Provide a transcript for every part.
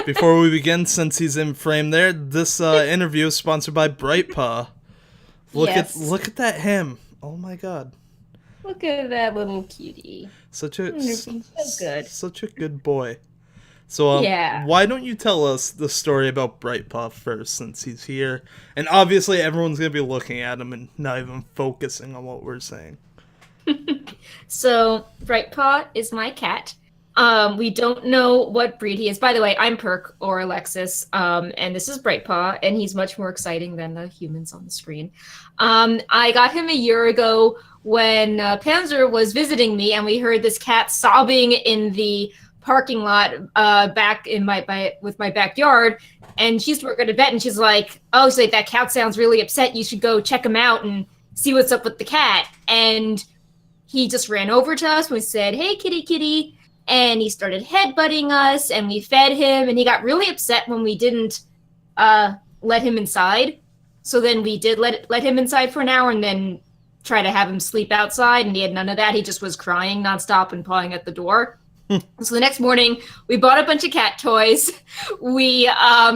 Before we begin, since he's in frame there, this interview is sponsored by Bright Paw. Look at that ham. Oh my god. Look at that little cutie. Such a good boy. So Yeah. why don't you tell us the story about Bright Paw first, since he's here, and obviously everyone's gonna be looking at him and not even focusing on what we're saying. So Bright Paw is my cat. We don't know what breed he is. By the way, I'm Perk or Alexis, and this is Bright Paw, and he's much more exciting than the humans on the screen. I got him a year ago when Panzer was visiting me, and we heard this cat sobbing in the parking lot back in my backyard. And she's working at a vet, and she's like, "Oh, so that cat sounds really upset. You should go check him out and see what's up with the cat." And he just ran over to us. We said, "Hey, kitty, kitty." And he started headbutting us, and we fed him, and he got really upset when we didn't let him inside. So then we did let him inside for an hour, and then try to have him sleep outside, and he had none of that. He just was crying nonstop and pawing at the door. So the next morning, we bought a bunch of cat toys. They're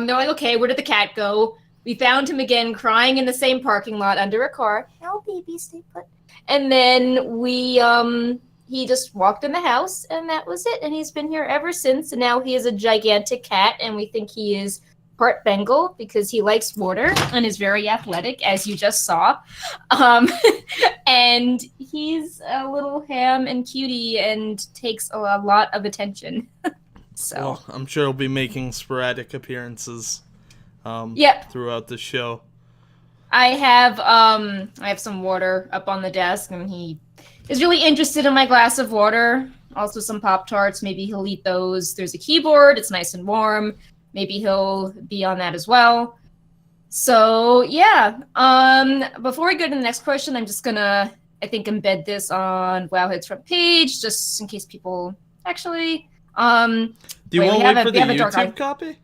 like, "Okay, where did the cat go?" We found him again, crying in the same parking lot under a car. "No, baby, stay put." And then he just walked in the house, and that was it. And he's been here ever since. And now he is a gigantic cat, and we think he is part Bengal because he likes water and is very athletic, as you just saw. And he's a little ham and cutie and takes a lot of attention. So well, I'm sure he'll be making sporadic appearances throughout the show. I have some water up on the desk, and he is really interested in my glass of water. Also some Pop-Tarts. Maybe he'll eat those. There's a keyboard. It's nice and warm. Maybe he'll be on that as well. So, yeah. Before we go to the next question, I'm just gonna, I think, embed this on Wowhead's front page, just in case people actually... Do you want to wait for the YouTube copy?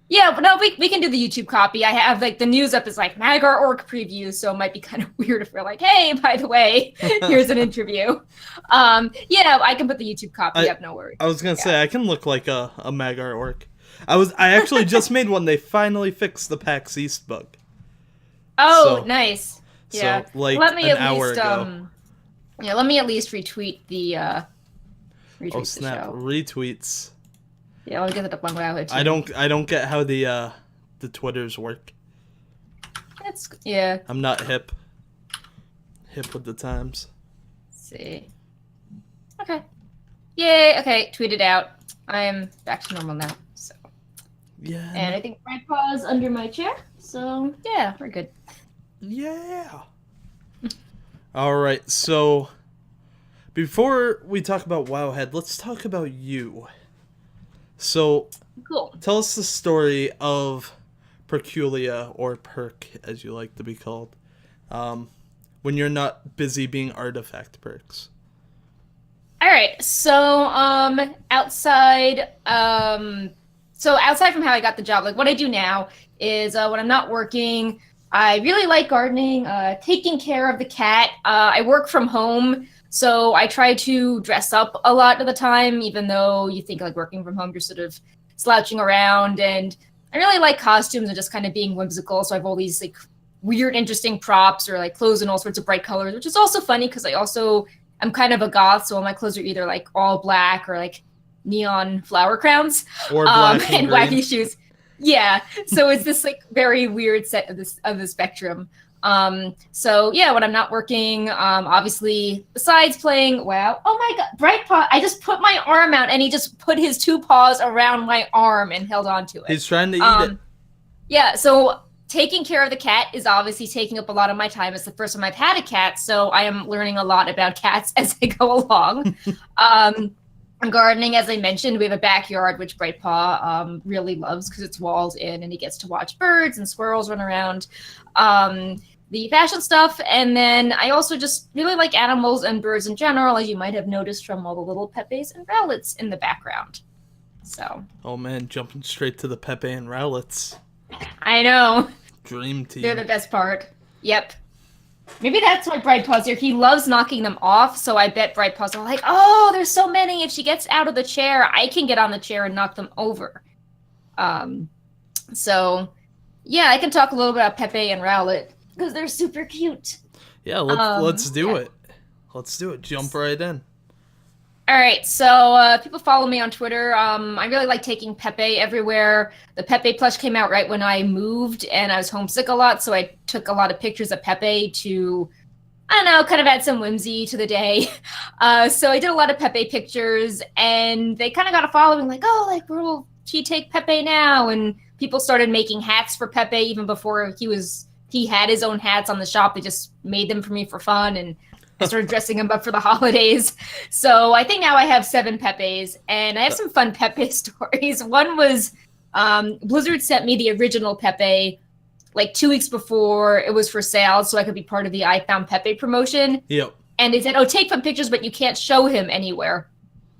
Yeah, but no, we can do the YouTube copy. I have, like, the news up is, like, Magyar Orc preview, so it might be kind of weird if we're like, "Hey, by the way, here's an interview." Yeah, I can put the YouTube copy up, no worries. I was gonna say, I can look like a Magyar Orc. I actually just made one. They finally fixed the PAX East bug. Oh, so, nice. Yeah. So, like, let me an hour ago. Yeah, let me at least retweet the retweet snap, the show. Retweets. Yeah, I'll get it up on Wowhead too. I don't get how the Twitters work. Yeah. I'm not hip with the times. Let's see. Okay. Yay, okay, tweet it out. I am back to normal now. So. Yeah. And I think Bright Paw is under my chair. So, yeah, we're good. Yeah. All right. So, before we talk about Wowhead, let's talk about you. So, cool. Tell us the story of Perculia, or Perk, as you like to be called, when you're not busy being artifact perks. All right. So, outside from how I got the job, like what I do now is when I'm not working, I really like gardening, taking care of the cat. I work from home. So I try to dress up a lot of the time, even though you think like working from home, you're sort of slouching around. And I really like costumes and just kind of being whimsical. So I have all these like weird, interesting props or like clothes in all sorts of bright colors, which is also funny because I'm kind of a goth. So all my clothes are either like all black or like neon flower crowns or black and wacky shoes. Yeah. So it's this like very weird set of the spectrum. So yeah, when I'm not working, obviously besides playing WoW, oh my god, Bright Paw, I just put my arm out and he just put his 2 paws around my arm and held on to it. He's trying to eat it. Yeah, so taking care of the cat is obviously taking up a lot of my time. It's the first time I've had a cat, so I am learning a lot about cats as I go along. Gardening, as I mentioned, we have a backyard, which Bright Paw really loves because it's walled in and he gets to watch birds and squirrels run around. The fashion stuff, and then I also just really like animals and birds in general, as you might have noticed from all the little Pepes and Rowlets in the background. So. Oh man, jumping straight to the Pepe and Rowlets. I know. Dream team. They're the best part. Yep. Maybe that's why Bright Paw's here. He loves knocking them off, so I bet Bright Paw's are like, "Oh, there's so many. If she gets out of the chair, I can get on the chair and knock them over." So yeah, I can talk a little bit about Pepe and Rowlet because they're super cute. Yeah, let's do it. Let's do it. Jump right in. All right, so people follow me on Twitter. I really like taking Pepe everywhere. The Pepe plush came out right when I moved, and I was homesick a lot, so I took a lot of pictures of Pepe to, I don't know, kind of add some whimsy to the day. So I did a lot of Pepe pictures, and they kind of got a following, like, oh, like, where will she take Pepe now? And people started making hats for Pepe even before he had his own hats on the shop. They just made them for me for fun, and I started dressing him up for the holidays. So I think now I have 7 Pepes, and I have some fun Pepe stories. One was Blizzard sent me the original Pepe like 2 weeks before it was for sale, so I could be part of the I Found Pepe promotion. Yep. And they said, oh, take fun pictures, but you can't show him anywhere.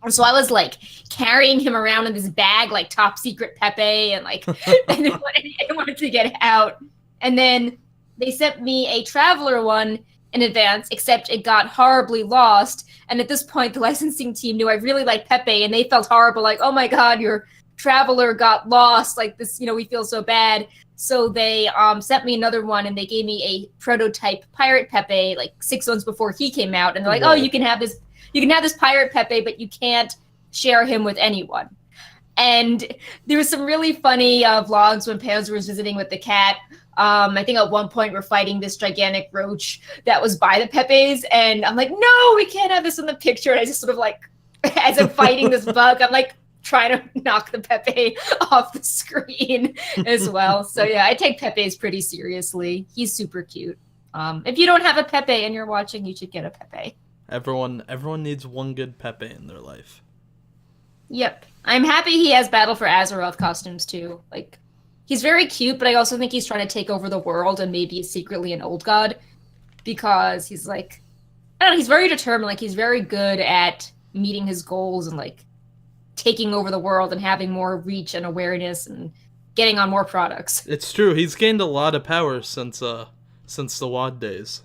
And so I was like carrying him around in this bag, like top secret Pepe, and like I didn't want it to get out. And then they sent me a Traveler one in advance, except it got horribly lost. And at this point, the licensing team knew I really liked Pepe, and they felt horrible, like, oh my God, your Traveler got lost. Like this, we feel so bad. So they sent me another one, and they gave me a prototype Pirate Pepe like 6 months before he came out. And they're like, oh, you can have this Pirate Pepe, but you can't share him with anyone. And there was some really funny vlogs when Panzer was visiting with the cat. I think at one point we're fighting this gigantic roach that was by the Pepes, and I'm like, no, we can't have this in the picture. And I just sort of like, as I'm fighting this bug, I'm like trying to knock the Pepe off the screen as well. So yeah, I take Pepes pretty seriously. He's super cute. If you don't have a Pepe and you're watching, you should get a Pepe. Everyone needs one good Pepe in their life. Yep. I'm happy he has Battle for Azeroth costumes too. Like, he's very cute, but I also think he's trying to take over the world and maybe is secretly an old god, because he's like, I don't know, he's very determined. Like, he's very good at meeting his goals and like taking over the world and having more reach and awareness and getting on more products. It's true. He's gained a lot of power since the WoD days.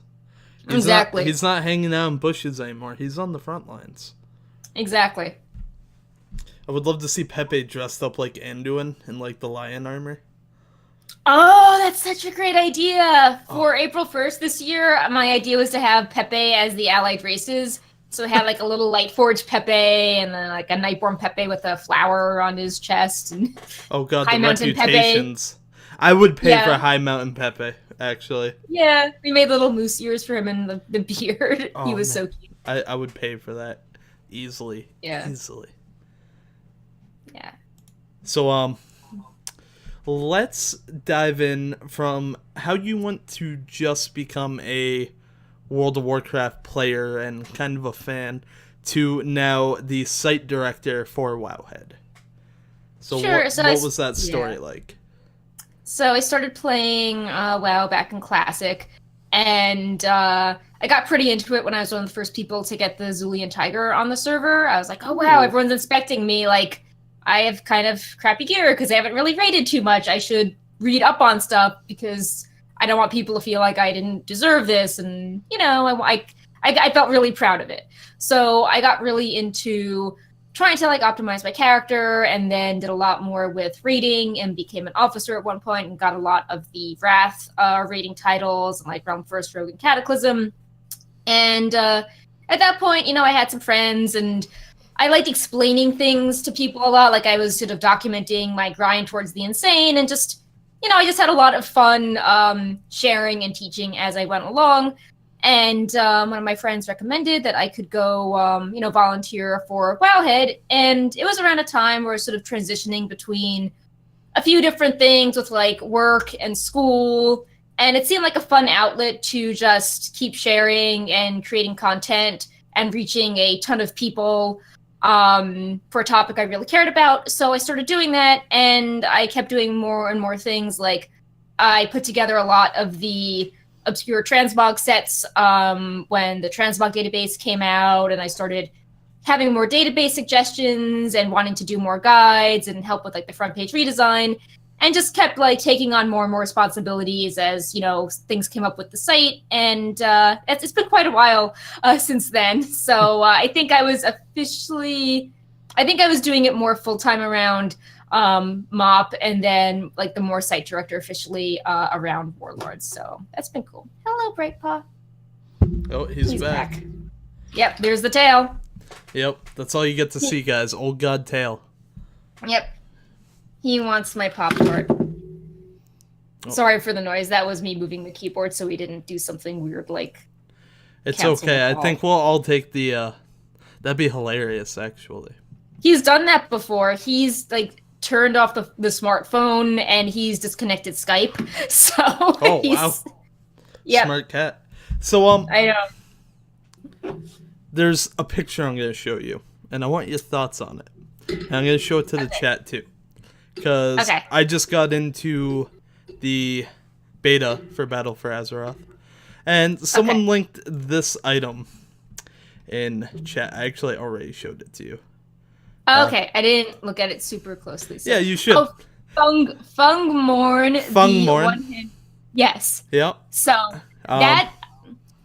Exactly. He's not hanging out in bushes anymore. He's on the front lines. Exactly. I would love to see Pepe dressed up like Anduin in like the lion armor. Oh, that's such a great idea. For April 1st this year, my idea was to have Pepe as the allied races. So it had like a little Lightforged Pepe and then like a Nightborn Pepe with a flower on his chest. And oh god, High the Mountain reputations. Pepe. I would pay for High Mountain Pepe, actually. Yeah, we made little moose ears for him and the beard. He was so cute. I would pay for that easily. Yeah. Easily. Yeah. So, let's dive in from how you want to just become a World of Warcraft player and kind of a fan to now the site director for Wowhead. So, sure. what was that story like? So I started playing WoW back in Classic, and I got pretty into it when I was one of the first people to get the Zulian Tiger on the server. I was like, oh wow, everyone's inspecting me, like, I have kind of crappy gear because I haven't really raided too much. I should read up on stuff because I don't want people to feel like I didn't deserve this. And, I felt really proud of it. So I got really into trying to like optimize my character, and then did a lot more with raiding and became an officer at one point and got a lot of the Wrath raiding titles and like Realm First, Rogue, and Cataclysm. And at that point, I had some friends, and I liked explaining things to people a lot. Like, I was sort of documenting my grind towards the insane, and just, I just had a lot of fun sharing and teaching as I went along. And one of my friends recommended that I could go, volunteer for Wowhead. And it was around a time where I was sort of transitioning between a few different things with like work and school. And it seemed like a fun outlet to just keep sharing and creating content and reaching a ton of people for a topic I really cared about. So I started doing that, and I kept doing more and more things. Like, I put together a lot of the obscure transmog sets when the transmog database came out, and I started having more database suggestions and wanting to do more guides and help with like the front page redesign, and just kept like taking on more and more responsibilities as things came up with the site. And it's been quite a while since then. So I think I was doing it more full-time around Mop, and then like the more site director officially around Warlords. So that's been cool. Hello, Bright Paw. Oh, he's back. Yep, there's the tail. Yep, that's all you get to see, guys. Old God tail. Yep. He wants my pop tart. Oh. Sorry for the noise. That was me moving the keyboard so we didn't do something weird like... It's okay. I think we'll all take the... That'd be hilarious, actually. He's done that before. He's, like, turned off the smartphone and he's disconnected Skype. So oh, wow. Yep. Smart cat. So, I know. There's a picture I'm going to show you, and I want your thoughts on it. And I'm going to show it to the chat, too. Because I just got into the beta for Battle for Azeroth. And someone linked this item in chat. I actually already showed it to you. Okay, I didn't look at it super closely. So. Yeah, you should. Oh, Fungmorn. Fungmorn. Yes. Yep. So,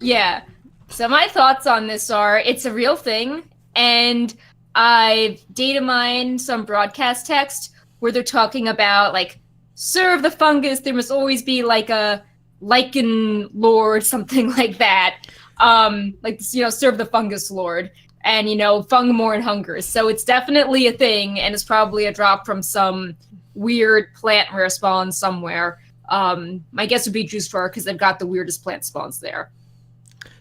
yeah. So my thoughts on this are, it's a real thing, and I've data mined some broadcast text where they're talking about, like, serve the fungus, there must always be, like, a lichen lord, something like that. Like, you know, serve the fungus lord. And, you know, Fungmorn hungers. So it's definitely a thing, and it's probably a drop from some weird plant rare spawn somewhere. My guess would be Juice Drawer, because they've got the weirdest plant spawns there.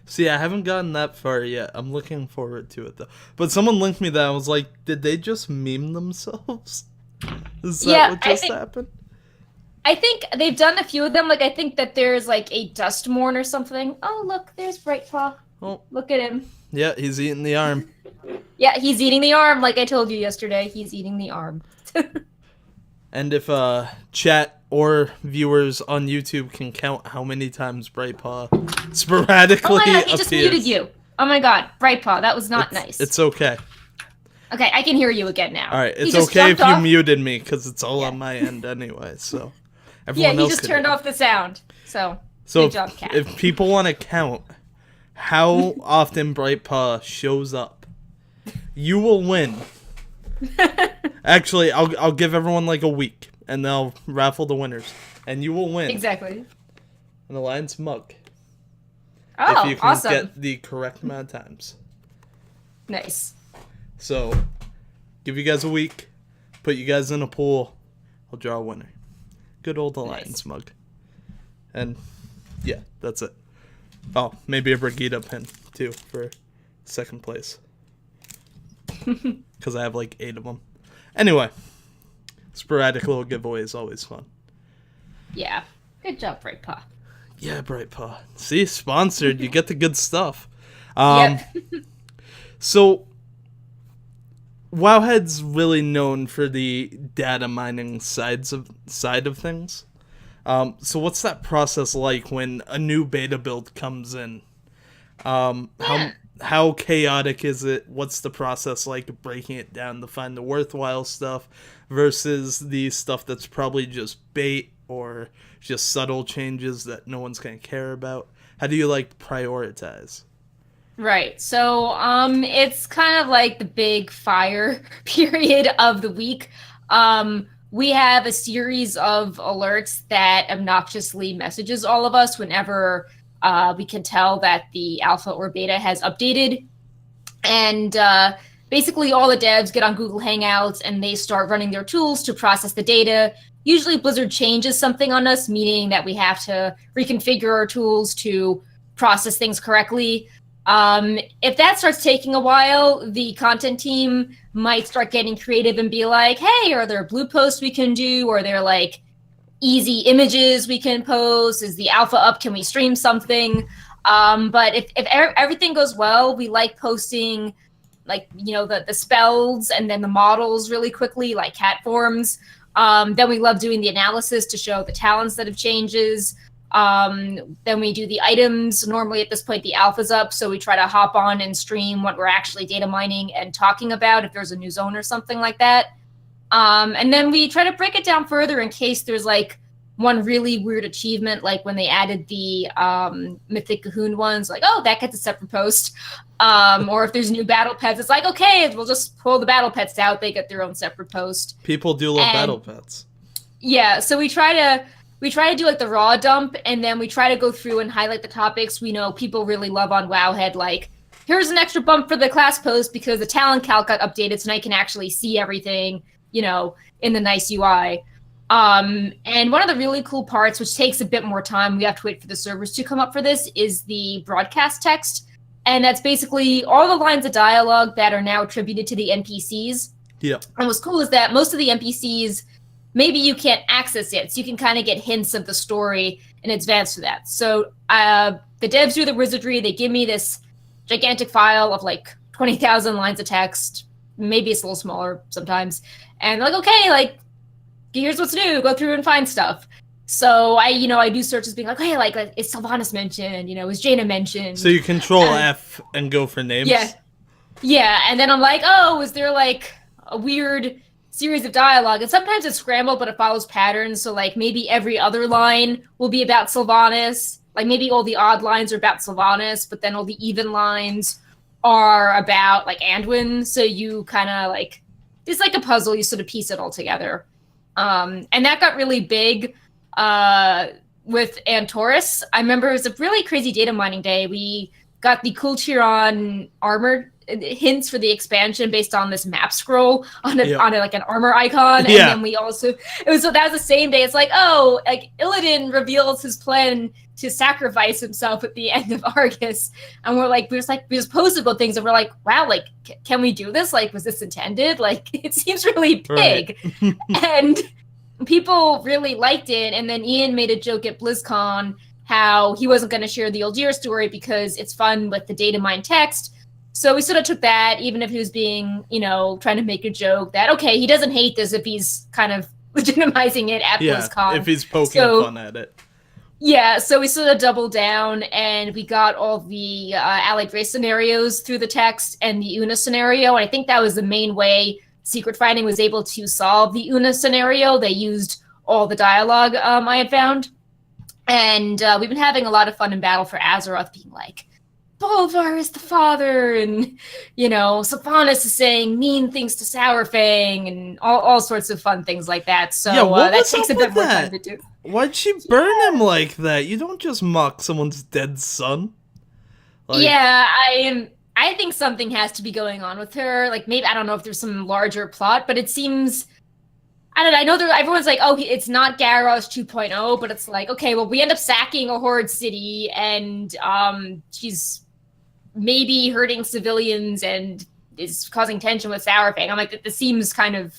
See, I haven't gotten that far yet. I'm looking forward to it, though. But someone linked me that. I was like, did they just meme themselves? Is that what just happened? I think they've done a few of them. Like, I think that there's, like, a Dustmorn or something. Oh, look, there's Bright Paw. Oh. Look at him. Yeah, he's eating the arm. Yeah, he's eating the arm, like I told you yesterday. He's eating the arm. And if chat or viewers on YouTube can count how many times Bright Paw sporadically appears. Oh my god, he appears. just muted you. Oh my god, Bright Paw, that was not nice. It's okay. Okay, I can hear you again now. All right, it's okay if you muted me, because it's all on my end anyway, so everyone else he just turned off the sound, so good job, Cat. If people want to count how often Bright Paw shows up, you will win. Actually, I'll give everyone like a week, and they'll raffle the winners, and you will win. Exactly. An Alliance mug. Oh, if you can awesome. get the correct amount of times. Nice. So, give you guys a week, put you guys in a pool, I'll draw a winner. Good old Alliance mug. And, yeah, that's it. Oh, maybe a Brigida pin, too, for second place. Because I have like 8 of them. Anyway, sporadic little giveaway is always fun. Yeah. Good job, Bright Paw. Yeah, Bright Paw. See, sponsored. You get the good stuff. So, Wowhead's really known for the data mining side of things. So what's that process like when a new beta build comes in? How chaotic is it? What's the process like breaking it down to find the worthwhile stuff versus the stuff that's probably just bait or just subtle changes that no one's going to care about? How do you like prioritize? Right. So it's kind of like the big fire period of the week. We have a series of alerts that obnoxiously messages all of us whenever we can tell that the alpha or beta has updated. And basically all the devs get on Google Hangouts and they start running their tools to process the data. Usually Blizzard changes something on us, meaning that we have to reconfigure our tools to process things correctly. If that starts taking a while, the content team might start getting creative and be like, hey, are there blue posts we can do? Or are there like easy images we can post? Is the alpha up? Can we stream something? But if everything goes well, we like posting like, you know, the spells and then the models really quickly, like cat forms. Then we love doing the analysis to show the talents that have changes. Then we do the items. Normally at this point, the alpha's up, so we try to hop on and stream what we're actually data mining and talking about if there's a new zone or something like that. And then we try to break it down further in case there's like one really weird achievement, like when they added the Mythic Cahoon ones, like, oh, that gets a separate post. Or if there's new battle pets, it's like, okay, we'll just pull the battle pets out. They get their own separate post. People do love battle pets. Yeah, so we try to do like the raw dump, and then we try to go through and highlight the topics we know people really love on Wowhead, like, here's an extra bump for the class post because the talent calc got updated, so now you can actually see everything, you know, in the nice UI. And one of the really cool parts, which takes a bit more time, we have to wait for the servers to come up for this, is the broadcast text. And that's basically all the lines of dialogue that are now attributed to the NPCs. Yeah. And what's cool is that most of the NPCs, maybe you can't access it, so you can kind of get hints of the story in advance for that. So the devs do the wizardry. They give me this gigantic file of like 20,000 lines of text. Maybe it's a little smaller sometimes. And they're like, okay, like, here's what's new. Go through and find stuff. So I do searches being like, hey, like is Sylvanas mentioned? Is Jaina mentioned? So you control F and go for names? Yeah. Yeah, and then I'm like, oh, is there like a weird series of dialogue? And sometimes it's scrambled, but it follows patterns. So like maybe every other line will be about Sylvanas. Like maybe all the odd lines are about Sylvanas, but then all the even lines are about like Anduin. So you kind of like, it's like a puzzle. You sort of piece it all together. And that got really big with Antorus. I remember it was a really crazy data mining day. We got the Kultiran armor hints for the expansion based on this map scroll on like an armor icon. And then we also, that was the same day. It's like, oh, like Illidan reveals his plan to sacrifice himself at the end of Argus. And we just posted about things and we're like, wow, like, can we do this? Like, was this intended? Like, it seems really big. Right. And people really liked it. And then Ian made a joke at BlizzCon how he wasn't going to share the Uldir story because it's fun with the data mine text. So we sort of took that, even if he was being, trying to make a joke that, okay, he doesn't hate this if he's kind of legitimizing it at BlizzCon. If he's poking fun at it. Yeah, so we sort of doubled down and we got all the allied race scenarios through the text and the Una scenario. And I think that was the main way Secret Fighting was able to solve the Una scenario. They used all the dialogue I had found. And we've been having a lot of fun in battle for Azeroth, being like, Bolvar is the father, and, Sylvanas is saying mean things to Sourfang, and all sorts of fun things like that. So that takes a bit more time to do. Why'd she burn him like that? You don't just mock someone's dead son. Yeah, I think something has to be going on with her. Like, maybe, I don't know if there's some larger plot, but it seems... I don't know. I know everyone's like, oh, it's not Garrosh 2.0, but it's like, okay, well, we end up sacking a horde city, and she's maybe hurting civilians and is causing tension with Sourfang. I'm like, this seems kind of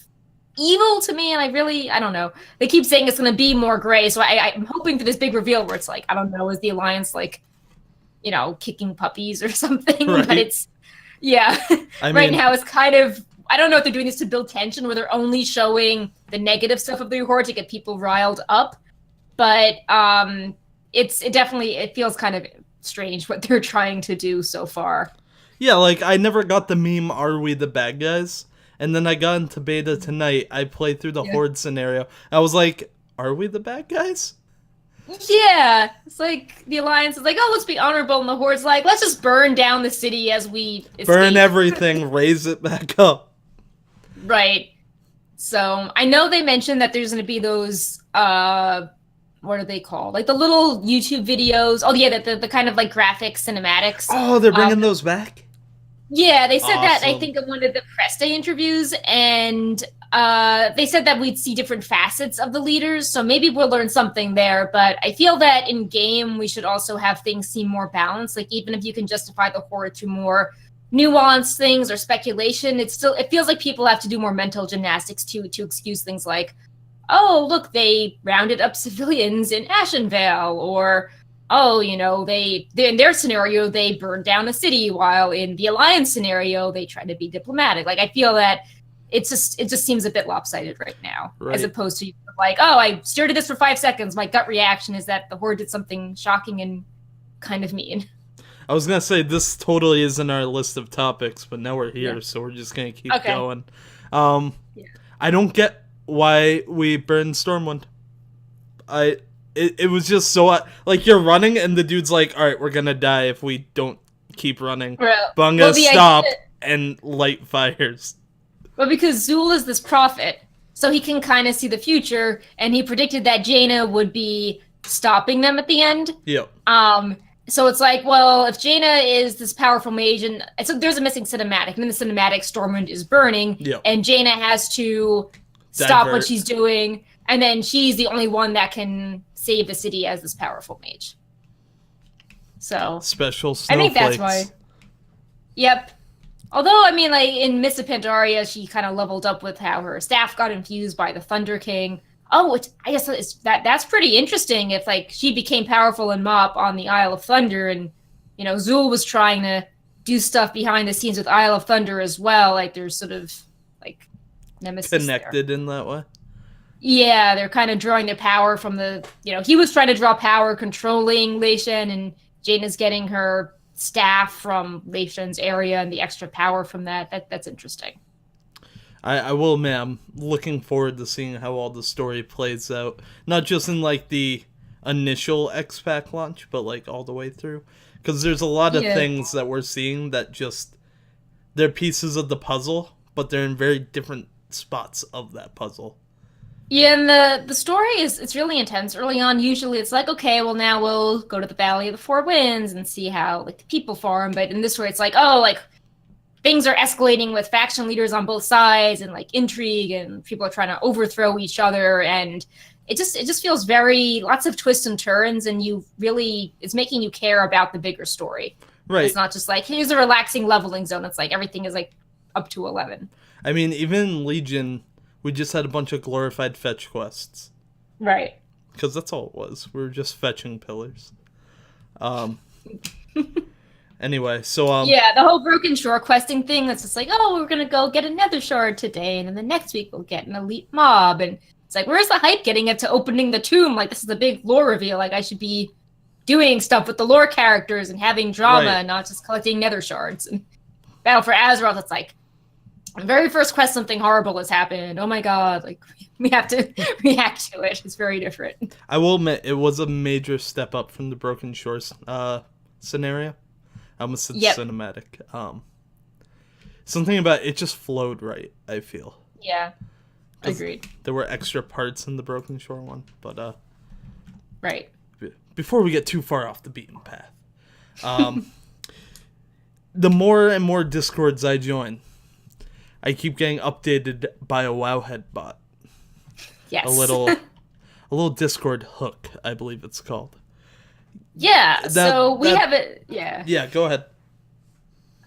evil to me, and I don't know. They keep saying it's going to be more gray, so I'm hoping for this big reveal where it's like, I don't know, is the Alliance like, kicking puppies or something? Right. But it's, right now it's kind of, I don't know if they're doing this to build tension where they're only showing the negative stuff of the horde to get people riled up. But it feels kind of strange what they're trying to do so far. Yeah, like, I never got the meme, are we the bad guys? And then I got into beta tonight. I played through the horde scenario. I was like, are we the bad guys? Yeah. It's like, the Alliance is like, oh, let's be honorable. And the horde's like, let's just burn down the city as we escape. Burn everything, raise it back up. Right. So, I know they mentioned that there's going to be those, what are they called? Like the little YouTube videos. Oh, yeah, the kind of like graphic cinematics. Oh, they're bringing those back? Yeah, they said that, I think, in one of the press day interviews, and they said that we'd see different facets of the leaders, so maybe we'll learn something there, but I feel that in-game we should also have things seem more balanced. Like, even if you can justify the horde to more nuanced things or speculation, it feels like people have to do more mental gymnastics to excuse things like, oh, look, they rounded up civilians in Ashenvale, or, oh, they in their scenario, they burned down a city, while in the Alliance scenario, they tried to be diplomatic. Like, I feel that it just seems a bit lopsided right now, as opposed to, like, oh, I stared at this for 5 seconds. My gut reaction is that the horde did something shocking and kind of mean. I was going to say, this totally isn't our list of topics, but now we're here, so we're just going to keep going. I don't get why we burned Stormwind. It was just so like you're running and the dude's like, all right, we're gonna die if we don't keep running, but I'm gonna stop and light fires. Well, because Zool is this prophet, so he can kind of see the future, and he predicted that Jaina would be stopping them at the end. Yep. So it's like, well, if Jaina is this powerful mage, and so there's a missing cinematic, and in the cinematic, Stormwind is burning, and Jaina has to stop what she's doing, and then she's the only one that can save the city as this powerful mage. So special snowflakes. I think that's why. Yep. Although, I mean, like, in Mists of Pandaria, she kind of leveled up with how her staff got infused by the Thunder King. Oh, which I guess that's pretty interesting if, like, she became powerful in Mop on the Isle of Thunder, and, you know, Zool was trying to do stuff behind the scenes with Isle of Thunder as well. Like, there's sort of, like, nemesis connected there. In that way? Yeah, they're kind of drawing their power from the, you know, he was trying to draw power controlling Lei Shen, and Jaina's getting her staff from Lei Shen's area and the extra power from that. That's interesting. I will admit, I'm looking forward to seeing how all the story plays out. Not just in, like, the initial X-Pac launch, but, like, all the way through. Because there's a lot of things that we're seeing that just... They're pieces of the puzzle, but they're in very different spots of that puzzle. Yeah, and the story it's really intense. Early on, usually it's like, okay, well, now we'll go to the Valley of the Four Winds and see how, like, the people farm. But in this story, it's like, oh, like, things are escalating with faction leaders on both sides and, like, intrigue, and people are trying to overthrow each other, and it just feels very lots of twists and turns, and it's making you care about the bigger story. Right. It's not just like, here's a relaxing leveling zone. It's like everything is, like, up to 11. I mean, even in Legion, we just had a bunch of glorified fetch quests. Right. Because that's all it was. We were just fetching pillars. Anyway, so... yeah, the whole Broken Shore questing thing, that's just like, oh, we're going to go get a nether shard today, and then the next week we'll get an elite mob, and it's like, where's the hype getting up to opening the tomb? Like, this is a big lore reveal. Like, I should be doing stuff with the lore characters and having drama and not just collecting nether shards. And Battle for Azeroth, it's like, the very first quest, something horrible has happened. Oh my god, like, we have to react to it. It's very different. I will admit, it was a major step up from the Broken Shores scenario. I almost said cinematic. Something about it just flowed right, I feel. Yeah, agreed. There were extra parts in the Broken Shore one, but... right. Before we get too far off the beaten path. The more and more Discords I join, I keep getting updated by a Wowhead bot. Yes. A little Discord hook, I believe it's called. Yeah, so we have it. Yeah. Yeah, go ahead.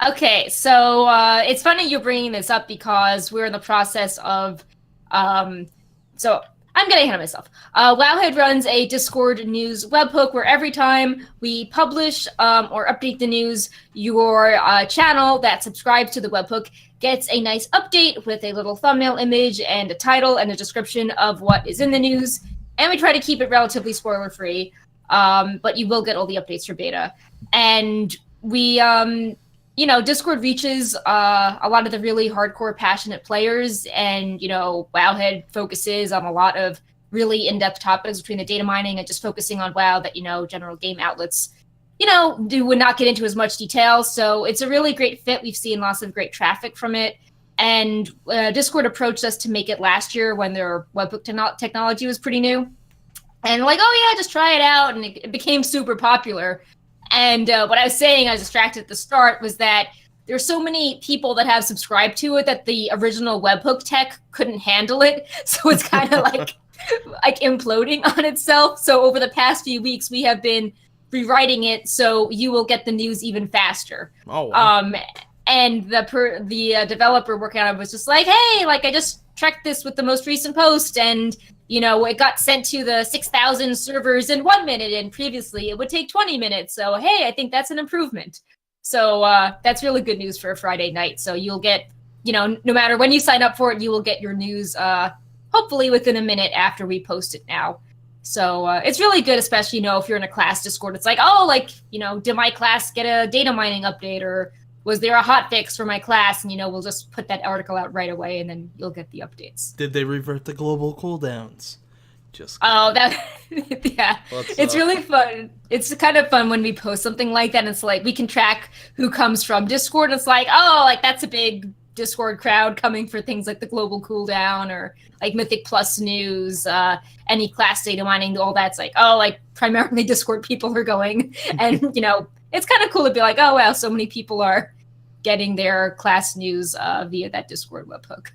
Okay, so it's funny you're bringing this up because we're in the process of, so I'm getting ahead of myself. Wowhead runs a Discord news webhook where every time we publish or update the news, your channel that subscribes to the webhook gets a nice update with a little thumbnail image and a title and a description of what is in the news. And we try to keep it relatively spoiler-free, but you will get all the updates for beta. And we, Discord reaches a lot of the really hardcore, passionate players, and, Wowhead focuses on a lot of really in-depth topics between the data mining and just focusing on WoW that, general game outlets, would not get into as much detail. So it's a really great fit. We've seen lots of great traffic from it. And Discord approached us to make it last year when their webhook technology was pretty new. And like, oh yeah, just try it out. And it became super popular. And what I was saying, I was distracted at the start, was that there's so many people that have subscribed to it that the original webhook tech couldn't handle it. So it's kind of like imploding on itself. So over the past few weeks, we have been rewriting it so you will get the news even faster. Oh, wow. And the developer working on it was just like, hey, like, I just checked this with the most recent post, and it got sent to the 6,000 servers in 1 minute, and previously it would take 20 minutes. So, hey, I think that's an improvement. So that's really good news for a Friday night. So you'll get, no matter when you sign up for it, you will get your news hopefully within a minute after we post it now. So it's really good, especially, if you're in a class Discord. It's like, oh, like, did my class get a data mining update, or was there a hot fix for my class? And, we'll just put that article out right away, and then you'll get the updates. Did they revert the global cooldowns? Just kidding. Oh, that yeah. Let's It's really fun. It's kind of fun when we post something like that and it's like we can track who comes from Discord and it's like, oh, like that's a big Discord crowd coming for things like the global cooldown or like Mythic Plus news, any class data mining, all that's like, oh, like primarily Discord people are going. And it's kind of cool to be like, oh wow, so many people are getting their class news via that Discord webhook.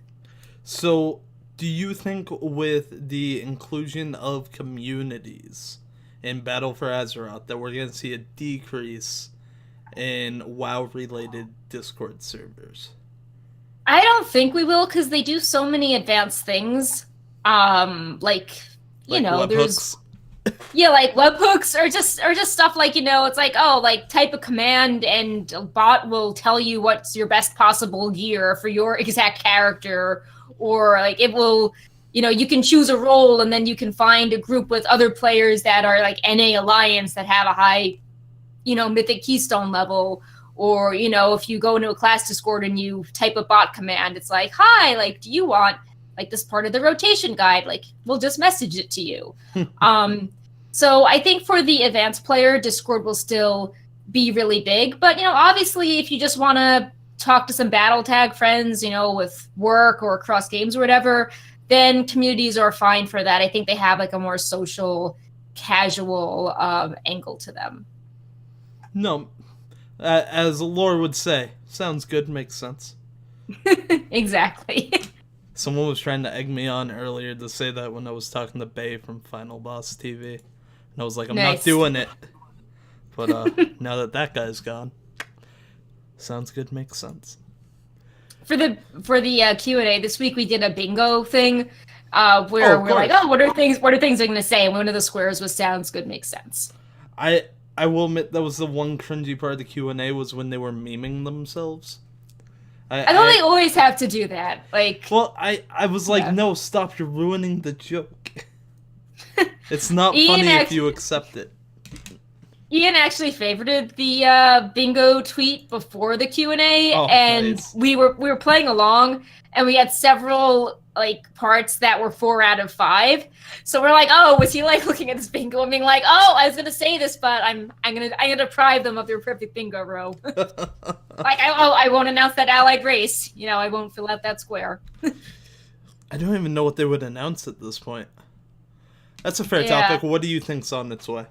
So, do you think with the inclusion of communities in Battle for Azeroth that we're going to see a decrease in WoW-related Discord servers? I don't think we will because they do so many advanced things. Like there's webhooks? like webhooks or just stuff like it's like like type a command and a bot will tell you what's your best possible gear for your exact character, or like it will you can choose a role and then you can find a group with other players that are like NA Alliance that have a high Mythic Keystone level. Or, if you go into a class Discord and you type a bot command, it's like, hi, like, do you want, like, this part of the rotation guide? Like, we'll just message it to you. So I think for the advanced player, Discord will still be really big. But, obviously, if you just want to talk to some battle tag friends, with work or across games or whatever, then communities are fine for that. I think they have, like, a more social, casual angle to them. No. As Lore would say, sounds good, makes sense. Exactly. Someone was trying to egg me on earlier to say that when I was talking to Bay from Final Boss TV. And I was like, I'm not doing it. But now that guy's gone, sounds good, makes sense. For the Q&A this week, we did a bingo thing where we're like, what are things they're going to say? And one of the squares was sounds good, makes sense. I will admit that was the one cringy part of the Q&A was when they were memeing themselves. I know they always have to do that. Like, well, I was like, no, stop! You're ruining the joke. It's not funny if you accept it. Ian actually favorited the bingo tweet before the Q&A, and nice. we were playing along, and we had several like parts that were 4 out of 5. So we're like, oh, was he like looking at this bingo and being like, oh, I was gonna say this, but I'm gonna deprive them of their perfect bingo row. Like I won't announce that allied race. I won't fill out that square. I don't even know what they would announce at this point. That's a fair topic. What do you think's on its way?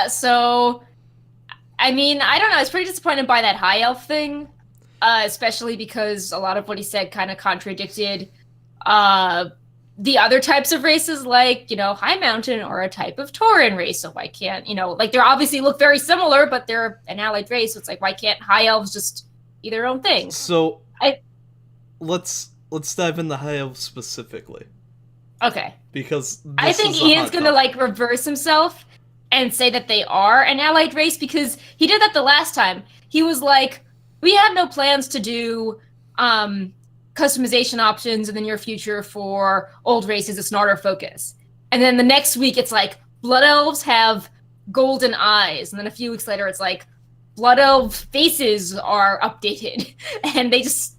So, I mean, I don't know. I was pretty disappointed by that high elf thing, especially because a lot of what he said kind of contradicted the other types of races, like, High Mountain are a type of Tauren race, so why can't, like, they obviously look very similar, but they're an allied race, so it's like, why can't high elves just be their own thing? So, let's dive into high elves specifically. Okay. Because I think Ian's gonna, like, reverse himself and say that they are an allied race, because he did that the last time. He was like, we have no plans to do customization options in the near future for old races. It's not our focus. And then the next week, it's like, blood elves have golden eyes. And then a few weeks later, it's like, blood elf faces are updated. And it's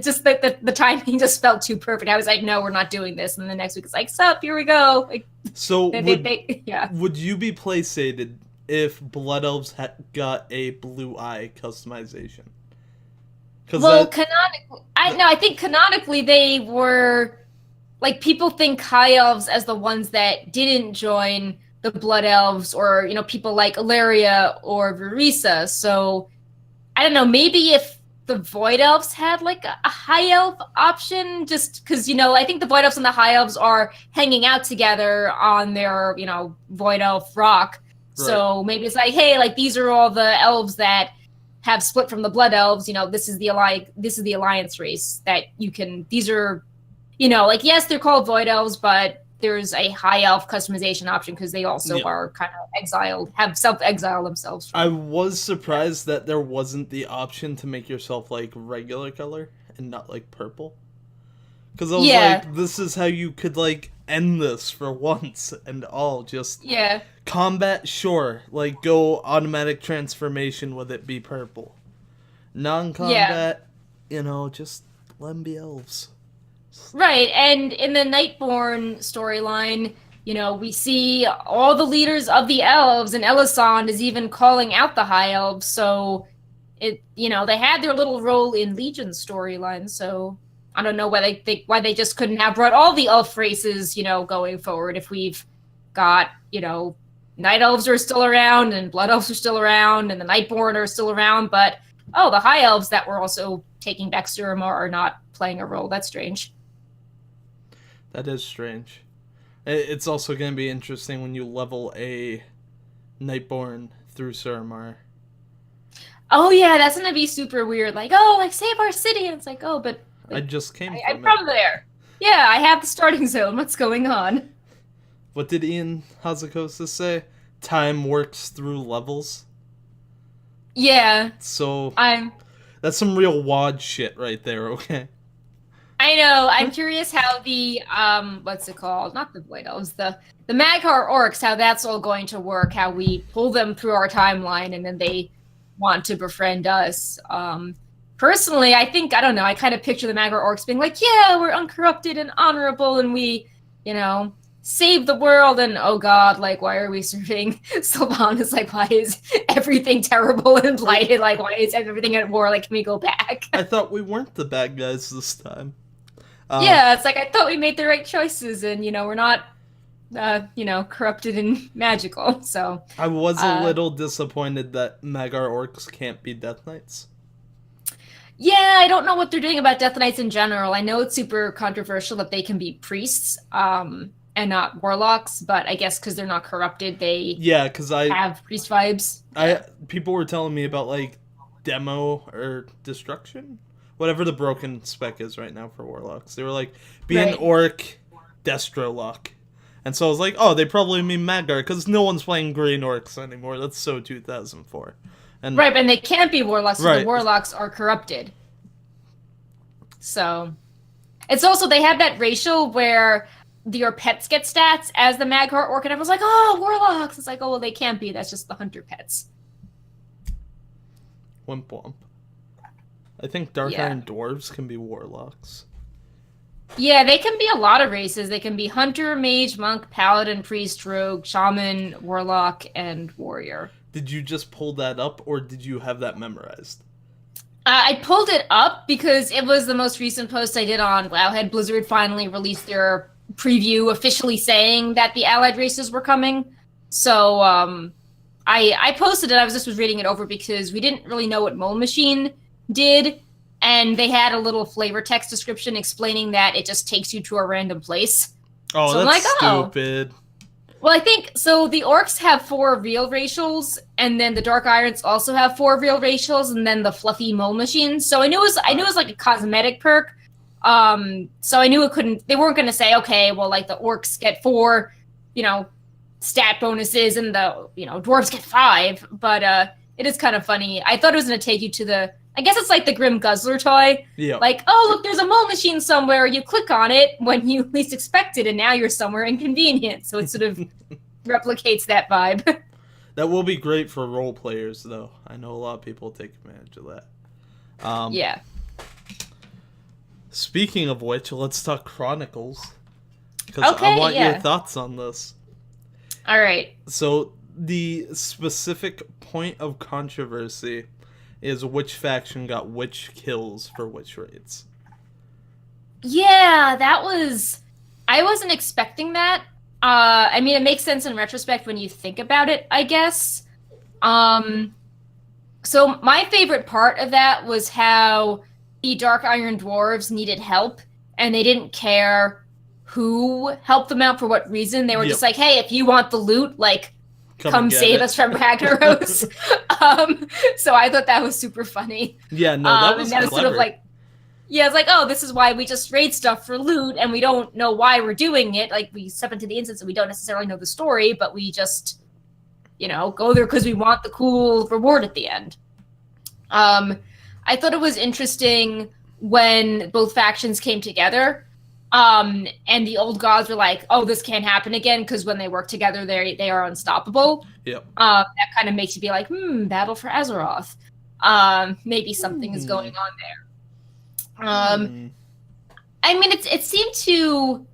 just that the timing just felt too perfect. I was like, no, we're not doing this. And then the next week, it's like, sup, here we go. Like, so would you be placated if blood elves had got a blue eye customization? Well, I think canonically they were, like, people think high elves as the ones that didn't join the blood elves, or, people like Ilaria or Verisa. So, I don't know, maybe if the void elves had, like, a high elf option, just because, I think the void elves and the high elves are hanging out together on their, void elf rock. Right. So maybe it's like, hey, like, these are all the elves that have split from the blood elves. This is the alliance race that you can, these are, like, yes, they're called void elves, but there's a high elf customization option because they also are kind of exiled, have self-exiled themselves. I was surprised that there wasn't the option to make yourself, like, regular color and not, like, purple. Because I was like, this is how you could, like, end this for once and all. Just combat, sure. Like, go automatic transformation with it be purple. Non-combat, just let them be elves. Right, and in the Nightborn storyline, we see all the leaders of the elves, and Elisand is even calling out the High Elves, so they had their little role in Legion's storyline, so I don't know why they just couldn't have brought all the elf races, going forward if we've got, Night Elves are still around, and Blood Elves are still around, and the Nightborn are still around, but, the High Elves that were also taking back Suramar are not playing a role. That's strange. That is strange. It's also going to be interesting when you level a Nightborn through Suramar. Oh yeah, that's gonna be super weird. Like, oh, like save our city, and it's like, oh, but I just came I'm from there. Yeah, I have the starting zone. What's going on? What did Ian Hazukosa say? Time works through levels. Yeah. So I'm. That's some real WOD shit right there. Okay. I know. I'm curious how the what's it called? Not the White Elves, the Mag'har Orcs, how that's all going to work. How we pull them through our timeline, and then they want to befriend us. Personally, I think I don't know. I kind of picture the Mag'har Orcs being like, "Yeah, we're uncorrupted and honorable, and we, save the world." And oh god, like, why are we serving Sylvanas? Like, why is everything terrible and blighted? Like, why is everything at war? Like, can we go back? I thought we weren't the bad guys this time. Yeah, it's like I thought we made the right choices, and we're not, corrupted and magical. So I was a little disappointed that Mag'har Orcs can't be Death Knights. Yeah, I don't know what they're doing about Death Knights in general. I know it's super controversial that they can be priests, and not warlocks, but I guess because they're not corrupted, they because I have priest vibes. People were telling me about like demo or destruction. Whatever the broken spec is right now for warlocks. They were like, be an orc, Destro lock. And so I was like, oh, they probably mean Mag'har, because no one's playing green orcs anymore. That's so 2004. And and they can't be warlocks, because the warlocks are corrupted. So, it's also, they have that racial where your pets get stats as the Mag'har orc, and everyone's like, oh, warlocks! It's like, oh, well, they can't be, that's just the hunter pets. Wimp womp. I think Dark Iron Dwarves can be warlocks. Yeah, they can be a lot of races. They can be hunter, mage, monk, paladin, priest, rogue, shaman, warlock, and warrior. Did you just pull that up, or did you have that memorized? I pulled it up because it was the most recent post I did on Wowhead. Blizzard finally released their preview officially saying that the allied races were coming. So I posted it. I was reading it over because we didn't really know what Mole Machine did, and they had a little flavor text description explaining that it just takes you to a random place. Oh, so that's stupid. Well, I think so. The orcs have 4 real racials, and then the Dark Irons also have 4 real racials, and then the fluffy mole machine. So I knew it was like a cosmetic perk. So I knew they weren't going to say, okay, well, like the orcs get 4, stat bonuses, and the dwarves get 5. But it is kind of funny. I thought it was going to take you to I guess it's like the Grim Guzzler toy. Yeah. Like, oh, look, there's a mole machine somewhere. You click on it when you least expect it, and now you're somewhere inconvenient. So it sort of replicates that vibe. That will be great for role players, though. I know a lot of people take advantage of that. Yeah. Speaking of which, let's talk Chronicles. Because I want your thoughts on this. All right. So the specific point of controversy is which faction got which kills for which raids. Yeah, I wasn't expecting that. I mean, it makes sense in retrospect when you think about it, I guess. So my favorite part of that was how the Dark Iron Dwarves needed help, and they didn't care who helped them out for what reason. They were just like, hey, if you want the loot, like, come save us from Ragnaros. So I thought that was super funny. Yeah, no, that was clever. Sort of like, it's like, oh, this is why we just raid stuff for loot, and we don't know why we're doing it. Like, we step into the instance and we don't necessarily know the story, but we just, go there because we want the cool reward at the end. I thought it was interesting when both factions came together. And the old gods were like, oh, this can't happen again, because when they work together, they are unstoppable. Yep. That kind of makes you be like, battle for Azeroth. Maybe something is going on there. I mean, it seemed to.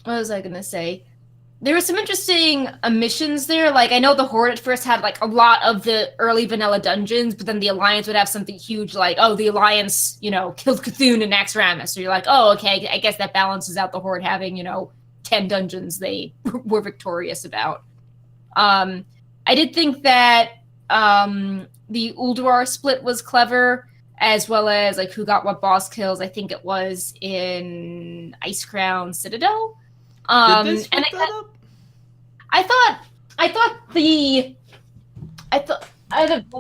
What was I gonna say? There were some interesting omissions there. Like, I know the Horde at first had like a lot of the early vanilla dungeons, but then the Alliance would have something huge like, oh, the Alliance, killed Cthulhu and Naxxramas. So you're like, oh, okay, I guess that balances out the Horde having, 10 dungeons they were victorious about. I did think that the Ulduar split was clever, as well as like who got what boss kills. I think it was in Icecrown Citadel. Did they split that up? I thought let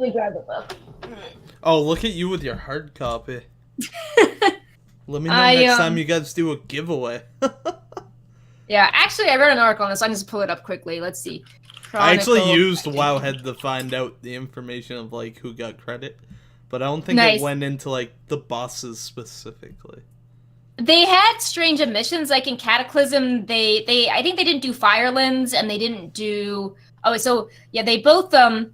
me grab the book. Oh, look at you with your hard copy. Let me know next time you guys do a giveaway. Yeah, actually, I read an article on this. I can just pull it up quickly. Let's see. Chronicles. I actually used Wowhead to find out the information of like who got credit, but I don't think it went into like the bosses specifically. They had strange omissions, like in Cataclysm. They I think they didn't do Firelands, and they didn't do. Oh, so yeah, they both but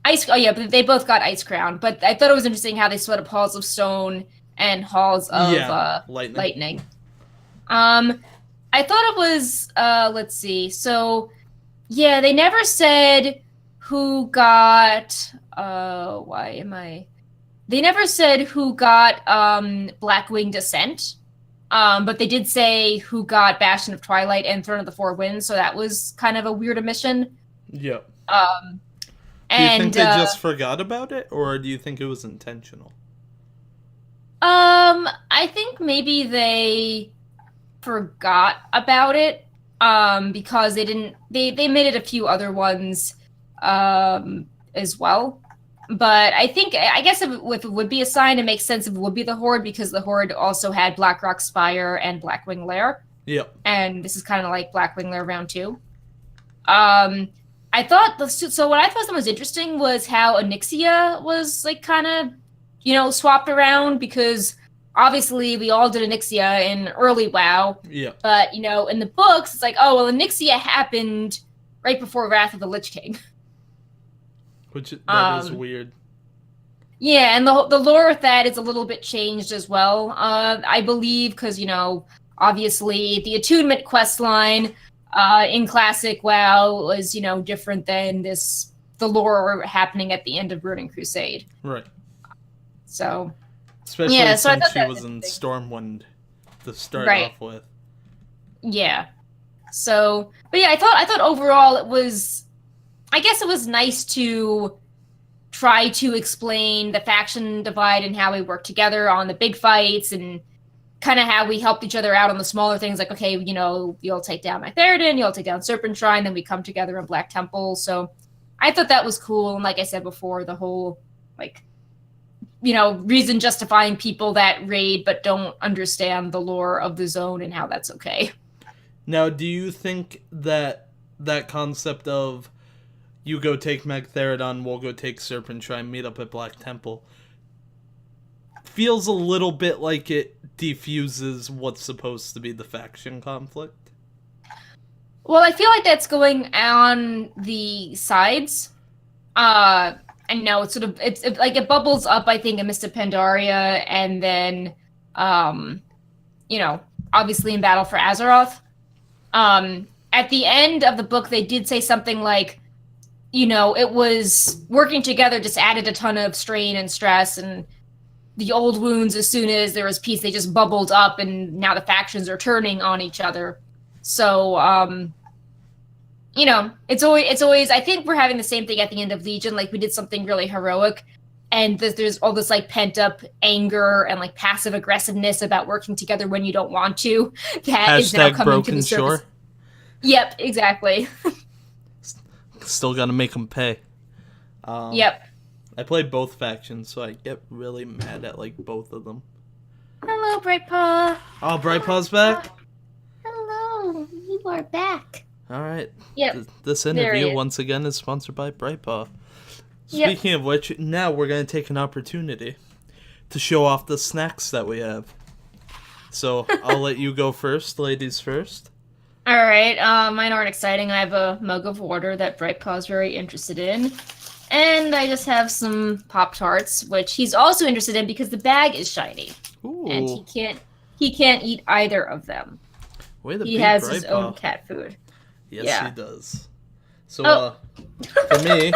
they both got Icecrown. But I thought it was interesting how they split up Halls of Stone and Halls of Lightning. I thought it was let's see. So yeah, they never said who got. They never said who got Blackwing Descent, but they did say who got Bastion of Twilight and Throne of the Four Winds, so that was kind of a weird omission. Yep. Do you think they just forgot about it, or do you think it was intentional? I think maybe they forgot about it, because they didn't. They made it a few other ones, as well. But I guess if it would be a sign, it makes sense if it would be the Horde, because the Horde also had Blackrock Spire and Blackwing Lair. Yep. And this is kind of like Blackwing Lair round 2. I thought what I thought was interesting was how Onyxia was like kind of, swapped around, because obviously we all did Onyxia in early WoW. Yeah. But in the books, it's like, oh well, Onyxia happened right before Wrath of the Lich King. Which that is weird. Yeah, and the lore with that is a little bit changed as well. I believe because obviously the attunement quest line in Classic WoW was different than the lore happening at the end of Burning Crusade. Right. So. Especially since she was in Stormwind to start off with. Yeah. So, but yeah, I thought overall it was. I guess it was nice to try to explain the faction divide and how we work together on the big fights, and kind of how we helped each other out on the smaller things. Like, okay, you'll take down my Theridin, you'll take down Serpent Shrine, then we come together in Black Temple. So I thought that was cool. And like I said before, the whole, reason justifying people that raid but don't understand the lore of the zone and how that's okay. Now, do you think that concept of you go take Magtheridon, we'll go take Serpent Shrine, meet up at Black Temple, feels a little bit like it defuses what's supposed to be the faction conflict? Well, I feel like that's going on the sides. And no, it's it bubbles up, I think, in Mist of Pandaria, and then, obviously in Battle for Azeroth. At the end of the book, they did say something like, it was working together just added a ton of strain and stress, and the old wounds, as soon as there was peace, they just bubbled up, and now the factions are turning on each other. So, it's always, I think we're having the same thing at the end of Legion, like we did something really heroic, and there's all this pent up anger and passive aggressiveness about working together when you don't want to. That is now coming to the surface. Shore. Yep, exactly. Still gotta make them pay. Yep. I play both factions, so I get really mad at both of them. Hello, Bright Paw. Oh, Bright Paw's back? Hello, you are back. Alright. Yep. This interview, once again, is sponsored by Bright Paw. Speaking of which, now we're going to take an opportunity to show off the snacks that we have. So, I'll let you go first, ladies first. Alright, mine aren't exciting. I have a mug of water that Bright Paw is very interested in. And I just have some Pop-Tarts, which he's also interested in because the bag is shiny. Ooh. And he can't he can't eat either of them. Way to He be has Bright his Paw. own cat food. Yes, Yeah. he does. So, Oh. for me,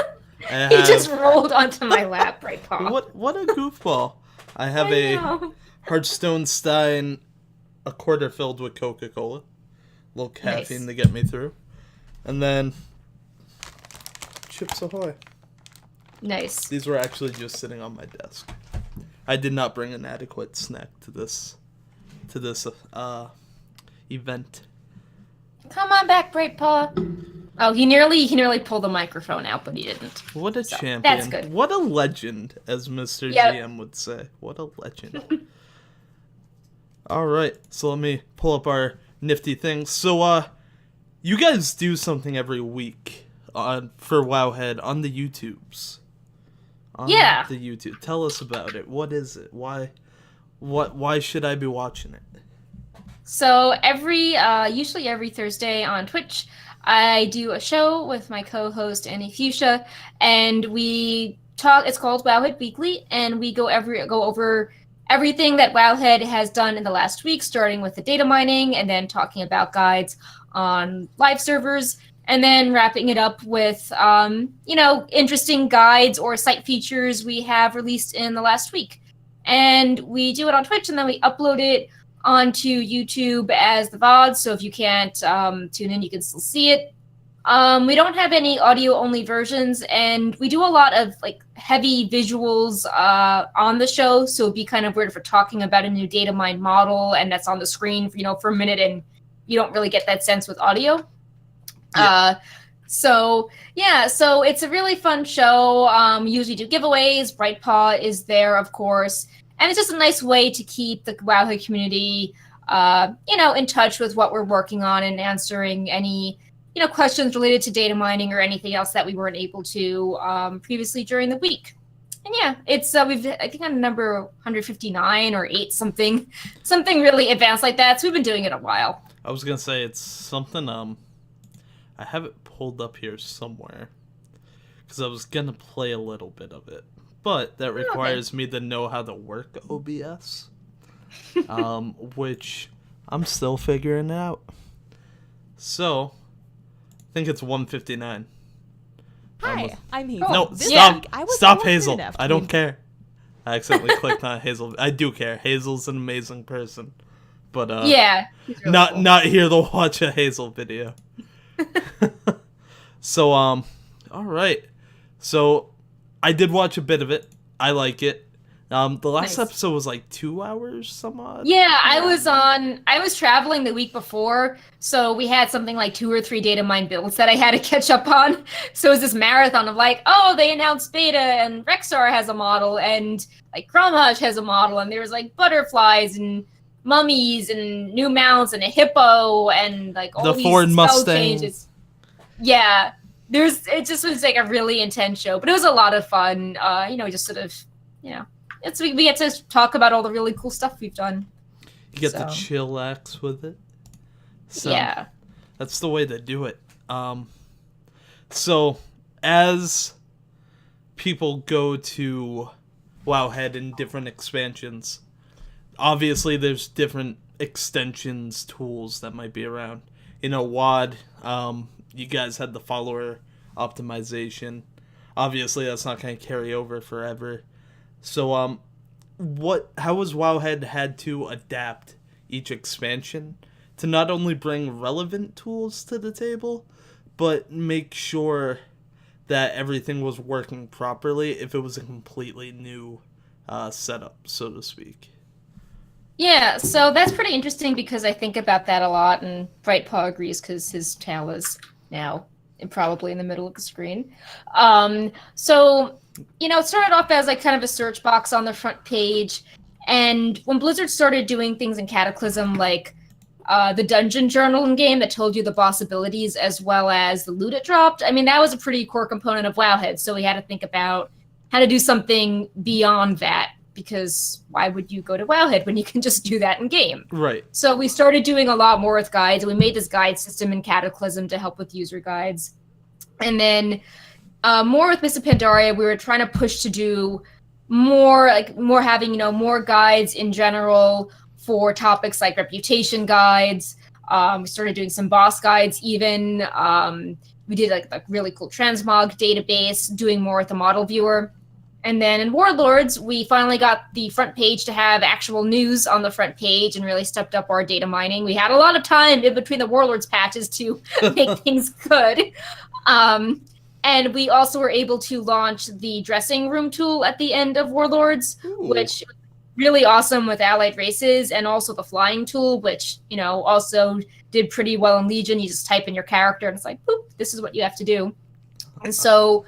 I He have... just rolled onto my lap, Bright Paw. What a goofball. I have I a know. Hearthstone Stein, a quarter filled with Coca-Cola. A little caffeine Nice. to get me through. And then Chips Ahoy. Nice. These were actually just sitting on my desk. I did not bring an adequate snack to this event. Come on back, Bright Paw. Oh, he nearly pulled the microphone out, but he didn't. What a So, champion. that's good. What a legend, as Mr. Yep. GM would say. What a legend. Alright, so let me pull up our nifty things. So, you guys do something every week for Wowhead on the YouTubes. Yeah. The YouTube. Tell us about it. What is it? Why should I be watching it? So usually every Thursday on Twitch, I do a show with my co-host Annie Fuchsia, and we talk. It's called Wowhead Weekly, and we go over everything that Wowhead has done in the last week, starting with the data mining, and then talking about guides on live servers, and then wrapping it up with interesting guides or site features we have released in the last week. And we do it on Twitch, and then we upload it onto YouTube as the VOD, so if you can't tune in, you can still see it. We don't have any audio-only versions, and we do a lot of heavy visuals on the show, so it'd be kind of weird if we're talking about a new data mine model, and that's on the screen for a minute, and you don't really get that sense with audio. Yeah. So it's a really fun show. We usually do giveaways. Bright Paw is there, of course. And it's just a nice way to keep the Wowhead community, in touch with what we're working on and answering any, questions related to data mining or anything else that we weren't able to previously during the week. And yeah, it's we've I think on number 159 or 8 something really advanced like that. So we've been doing it a while. I was gonna say it's something. I have it pulled up here somewhere because I was gonna play a little bit of it. But that requires me to know how to work OBS, which I'm still figuring out. So, I think it's 159. Hi, I'm Hazel. No, This stop! week, I was Stop, fortunate Hazel! enough I to don't be- care. I accidentally clicked on Hazel. I do care. Hazel's an amazing person, but Yeah. he's really cool. not here to watch a Hazel video. So, all right. So, I did watch a bit of it. I like it. The last Nice. episode was 2 hours, some odd. Yeah, I was traveling the week before, so we had something like 2 or 3 data mine builds that I had to catch up on. So it was this marathon of they announced beta, and Rexar has a model, and Cromage has a model, and there was butterflies and mummies and new mounts and a hippo and all The these Ford spell Mustang. changes. Yeah. It just was a really intense show, but it was a lot of fun. Just sort of, we get to talk about all the really cool stuff we've done. You get to So. chillax with it. So, Yeah. that's the way to do it. So, as people go to Wowhead in different expansions, obviously there's different extensions, tools that might be around. WAD, you guys had the follower optimization. Obviously, that's not going to carry over forever. So, how has Wowhead had to adapt each expansion to not only bring relevant tools to the table, but make sure that everything was working properly if it was a completely new setup, so to speak? Yeah, so that's pretty interesting because I think about that a lot, and Bright Paw agrees because his tail is now probably in the middle of the screen. It started off as kind of a search box on the front page, and when Blizzard started doing things in Cataclysm, the dungeon journal in game that told you the boss abilities as well as the loot it dropped, that was a pretty core component of Wowhead, so we had to think about how to do something beyond that, because why would you go to Wowhead when you can just do that in game? Right. So we started doing a lot more with guides, and we made this guide system in Cataclysm to help with user guides. And then more with Mists of Pandaria, we were trying to push to do more having, more guides in general for topics like reputation guides. We started doing some boss guides even. We did like a really cool transmog database, doing more with the model viewer. And then in Warlords, we finally got the front page to have actual news on the front page and really stepped up our data mining. We had a lot of time in between the Warlords patches to make things good. And we also were able to launch the dressing room tool at the end of Warlords, which really awesome with allied races, and also the flying tool, which, you know, also did pretty well in Legion. You just type in your character and it's like, boop, this is what you have to do. And so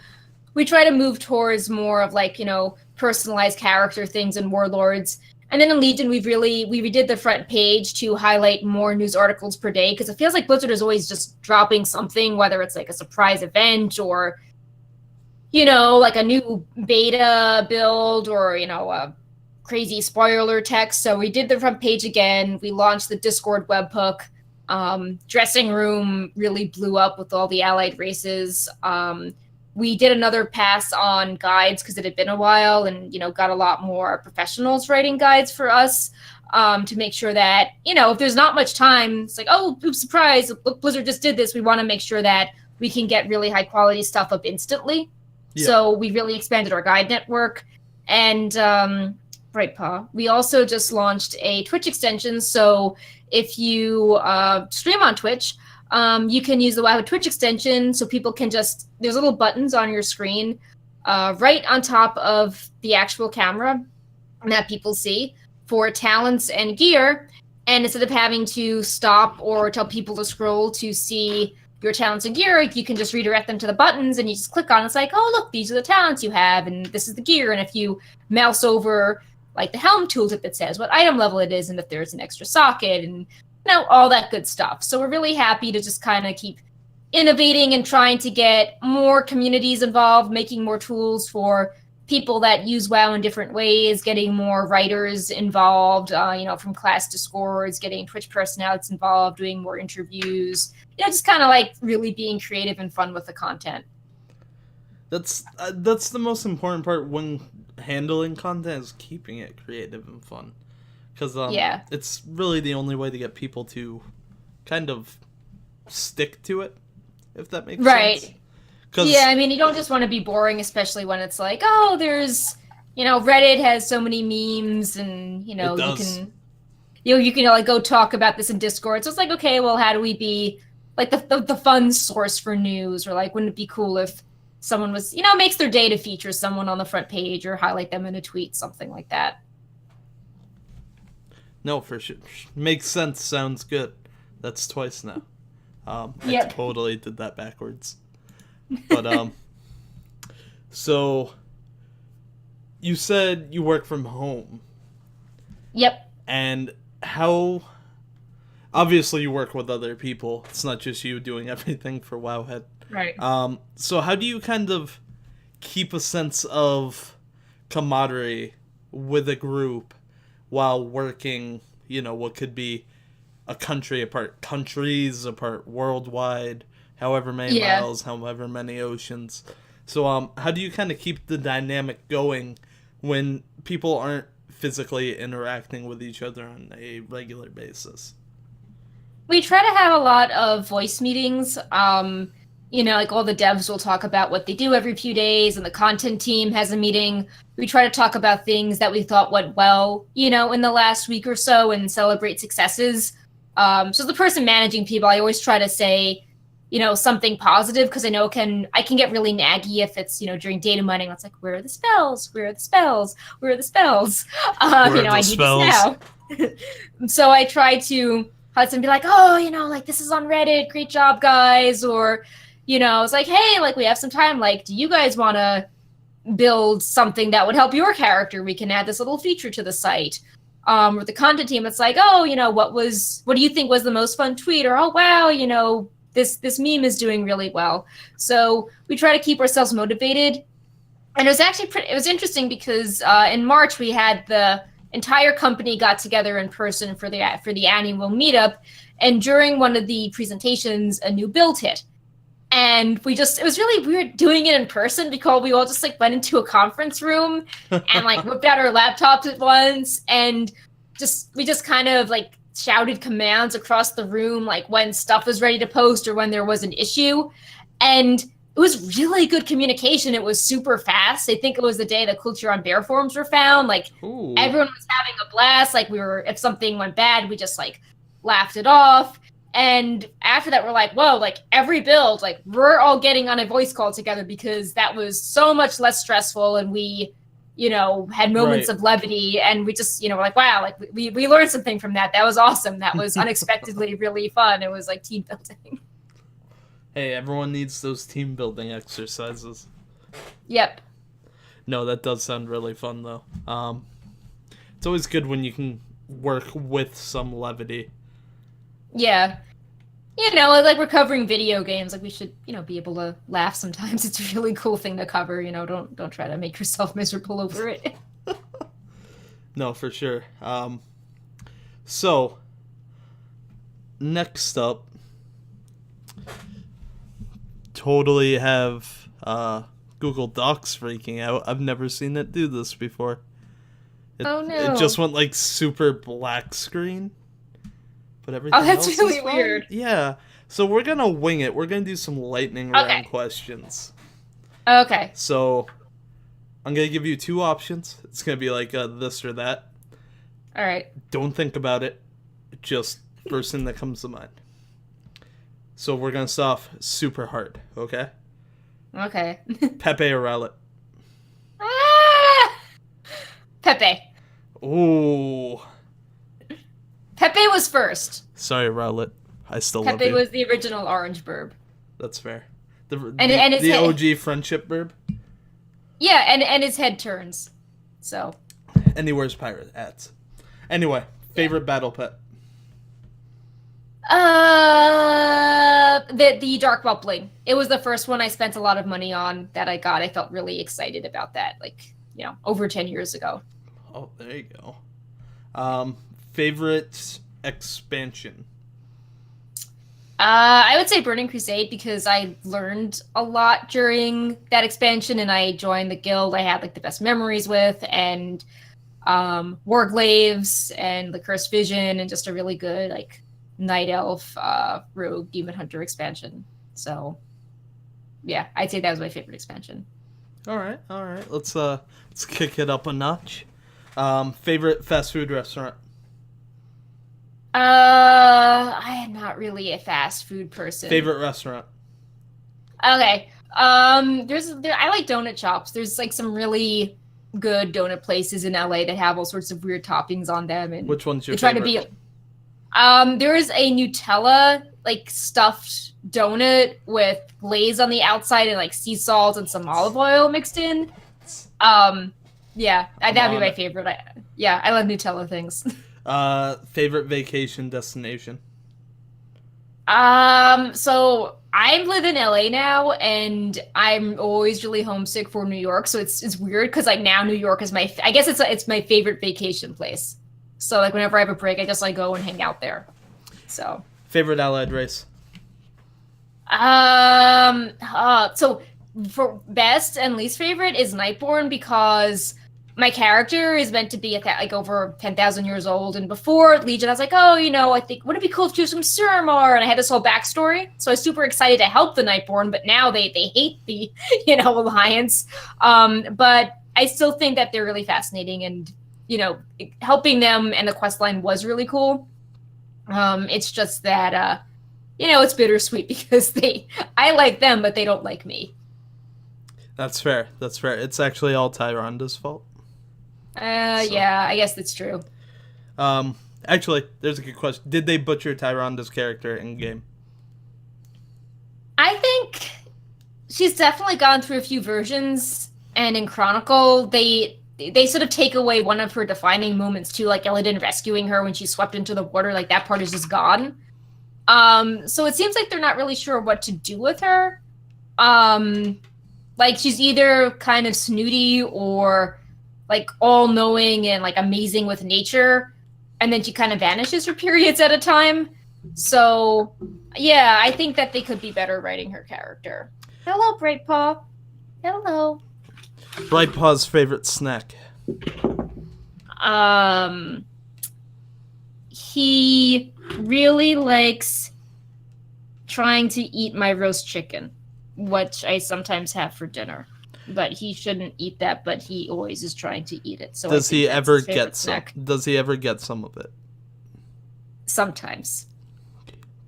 we try to move towards more of like, you know, personalized character things in Warlords. And then in Legion, we redid the front page to highlight more news articles per day, because it feels like Blizzard is always just dropping something, whether it's like a surprise event or, you know, like a new beta build or, you know, a crazy spoiler text. So we did the front page again. We launched the Discord webhook. Dressing room really blew up with all the allied races. We did another pass on guides because it had been a while, and, you know, got a lot more professionals writing guides for us to make sure that, you know, if there's not much time, it's like, oh, oops, surprise, look, Blizzard just did this. We want to make sure that we can get really high quality stuff up instantly. Yeah. So we really expanded our guide network. And Bright Paw, we also just launched a Twitch extension. So if you stream on Twitch, you can use the Wowhead Twitch extension, so people can just, there's little buttons on your screen right on top of the actual camera that people see for talents and gear. And instead of having to stop or tell people to scroll to see your talents and gear, you can just redirect them to the buttons and you just click on it. It's like, oh, look, these are the talents you have and this is the gear. And if you mouse over like the helm tooltip, it says what item level it is and if there's an extra socket and, you know, all that good stuff. So we're really happy to just kind of keep innovating and trying to get more communities involved, making more tools for people that use WoW in different ways, getting more writers involved, you know, from class discords, getting Twitch personalities involved, doing more interviews, you know, just kind of like really being creative and fun with the content. That's the most important part when handling content, is keeping it creative and fun. Because it's really the only way to get people to kind of stick to it, if that makes sense. Right. Yeah, I mean, you don't just want to be boring, especially when it's like, oh, there's, you know, Reddit has so many memes and, you know, you can like go talk about this in Discord. So it's like, okay, well, how do we be like the fun source for news? Or like, wouldn't it be cool if someone was, you know, makes their day to feature someone on the front page or highlight them in a tweet, something like that. No, for sure. Makes sense. Sounds good. That's twice now. I totally did that backwards. But, so, you said you work from home. Yep. And how, obviously you work with other people. It's not just you doing everything for Wowhead. Right. So how do you kind of keep a sense of camaraderie with a group while working, you know, what could be a country apart, countries apart, worldwide, however many miles, however many oceans. So how do you kind of keep the dynamic going when people aren't physically interacting with each other on a regular basis? We try to have a lot of voice meetings. You know, like all the devs will talk about what they do every few days, and the content team has a meeting. We try to talk about things that we thought went well, you know, in the last week or so and celebrate successes. So the person managing people, I always try to say, you know, something positive, because I know I can get really naggy if it's, you know, during data mining. It's like, where are the spells? Where are the spells? Where are the spells? You know, I need this now. So I try to Hudson be like, oh, you know, like this is on Reddit. Great job, guys. Or, you know, it's like, hey, like we have some time. Like, do you guys want to build something that would help your character? We can add this little feature to the site. With the content team, it's like, oh, you know, what do you think was the most fun tweet? Or, oh, wow, you know, this meme is doing really well. So we try to keep ourselves motivated. And it was actually it was interesting because in March we had the entire company got together in person for the annual meetup. And during one of the presentations, a new build hit. And it was really weird doing it in person because we all just like went into a conference room and like whipped out our laptops at once. And we just kind of like shouted commands across the room, like when stuff was ready to post or when there was an issue. And it was really good communication. It was super fast. I think it was the day the Culture on Bear forums were found. Like, Ooh. everyone was having a blast. Like, if something went bad, we just like laughed it off. And after that, we're like, whoa, like every build, like we're all getting on a voice call together because that was so much less stressful. And we, had moments of levity, and we just, we're like, wow, like we learned something from that. That was awesome. That was unexpectedly really fun. It was like team building. Hey, everyone needs those team building exercises. Yep. No, that does sound really fun though. It's always good when you can work with some levity. Yeah. Like we're covering video games. Like we should, be able to laugh sometimes. It's a really cool thing to cover. Don't try to make yourself miserable over it. No, for sure. So, next up, totally have Google Docs freaking out. I've never seen it do this before. Oh no. It just went like super black screen. But everything that's else really is fine. weird. Yeah. So we're going to wing it. We're going to do some lightning round questions. Okay. So I'm going to give you 2 options. It's going to be like this or that. All right. Don't think about it. Just first thing that comes to mind. So we're going to start off super hard, okay? Okay. Pepe or Rowlet? Pepe. Ooh. Pepe was first. Sorry, Rowlet. I still love you. Pepe was the original orange burb. That's fair. And the OG friendship burb? Yeah, and his head turns. So. And he wears pirate hats. Anyway, favorite battle pet? The dark bubbling. It was the first one I spent a lot of money on that I got. I felt really excited about that, over 10 years ago. Oh, there you go. Favorite expansion? I would say Burning Crusade because I learned a lot during that expansion, and I joined the guild I had the best memories with, and Warglaves and the Cursed Vision, and just a really good Night Elf, Rogue, Demon Hunter expansion. So, yeah, I'd say that was my favorite expansion. All right. Let's kick it up a notch. Favorite fast food restaurant? I am not really a fast food person. Favorite restaurant? Okay. I like donut shops. There's some really good donut places in LA that have all sorts of weird toppings on them. And which one's your favorite? There is a Nutella stuffed donut with glaze on the outside and sea salt and some olive oil mixed in. Yeah, that'd be my favorite. I love Nutella things. Favorite vacation destination? So I live in LA now, and I'm always really homesick for New York. So it's weird because now New York is I guess it's my favorite vacation place. So whenever I have a break, I just go and hang out there. So favorite allied race? So for best and least favorite is Nightborn because my character is meant to be over 10,000 years old, and before Legion, I was I think wouldn't it be cool to do some Suramar, and I had this whole backstory, so I was super excited to help the Nightborn, but now they hate the Alliance, but I still think that they're really fascinating, and helping them and the quest line was really cool. It's just that it's bittersweet because I like them, but they don't like me. That's fair. It's actually all Tyronda's fault. Yeah, I guess that's true. Actually, there's a good question. Did they butcher Tyronda's character in game? I think she's definitely gone through a few versions, and in Chronicle, they sort of take away one of her defining moments too, like Illidan rescuing her when she swept into the water. That part is just gone. So it seems like they're not really sure what to do with her. She's either kind of snooty or all-knowing and amazing with nature, and then she kind of vanishes for periods at a time. So yeah, I think that they could be better writing her character. Hello, Bright Paw. Hello. Bright Paw's favorite snack? he really likes trying to eat my roast chicken, which I sometimes have for dinner. But he shouldn't eat that, but he always is trying to eat it. So Does he ever get some? snack. Does he ever get some of it? Sometimes.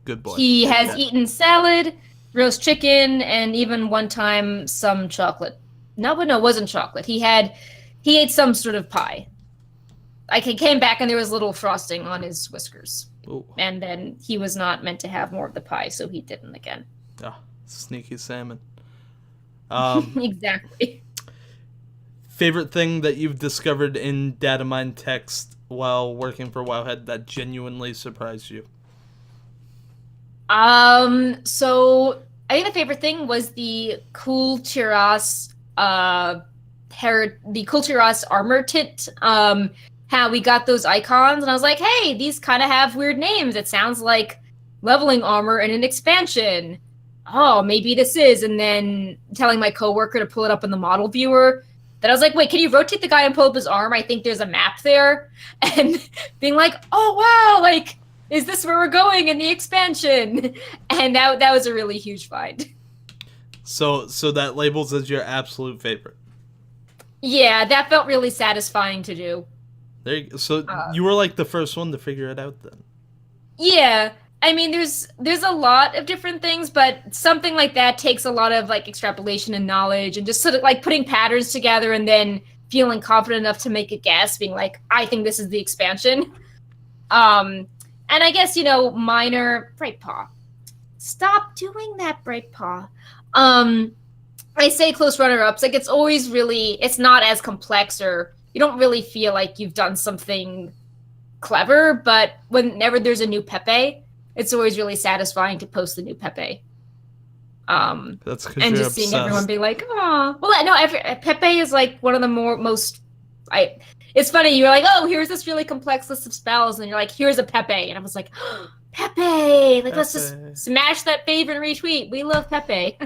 Good boy. He has eaten salad, roast chicken, and even one time some chocolate. No, it wasn't chocolate. He ate some sort of pie. He came back and there was little frosting on his whiskers. Ooh. And then he was not meant to have more of the pie, so he didn't again. Ah, sneaky salmon. Exactly. Favorite thing that you've discovered in data mine text while working for Wowhead that genuinely surprised you? So I think the favorite thing was the cool Tiras, armor tint. How we got those icons, and I was like, hey, these kind of have weird names. It sounds like leveling armor in an expansion. Oh, maybe this is. And then telling my coworker to pull it up in the model viewer. Then I was like, wait, can you rotate the guy and pull up his arm? I think there's a map there. And being like, oh, wow, like, is this where we're going in the expansion? And that was a really huge find. So that labels as your absolute favorite. Yeah, that felt really satisfying to do. There you go. So you were like the first one to figure it out then. Yeah. I mean, there's a lot of different things, but something like that takes a lot of like extrapolation and knowledge and just sort of like putting patterns together and then feeling confident enough to make a guess, being like, I think this is the expansion. And I guess, minor Bright Paw. Stop doing that, Bright Paw. I say close runner-ups, like it's always really, it's not as complex or you don't really feel like you've done something clever, but whenever there's a new Pepe, it's always really satisfying to post the new Pepe. That's because and you're just seeing obsessed. everyone be like, "Oh, well, no." Pepe is like one of the most. It's funny. You're like, "Oh, here's this really complex list of spells," and you're like, "Here's a Pepe," and I was like, oh, "Pepe!" Like, let's just smash that fave and retweet. We love Pepe.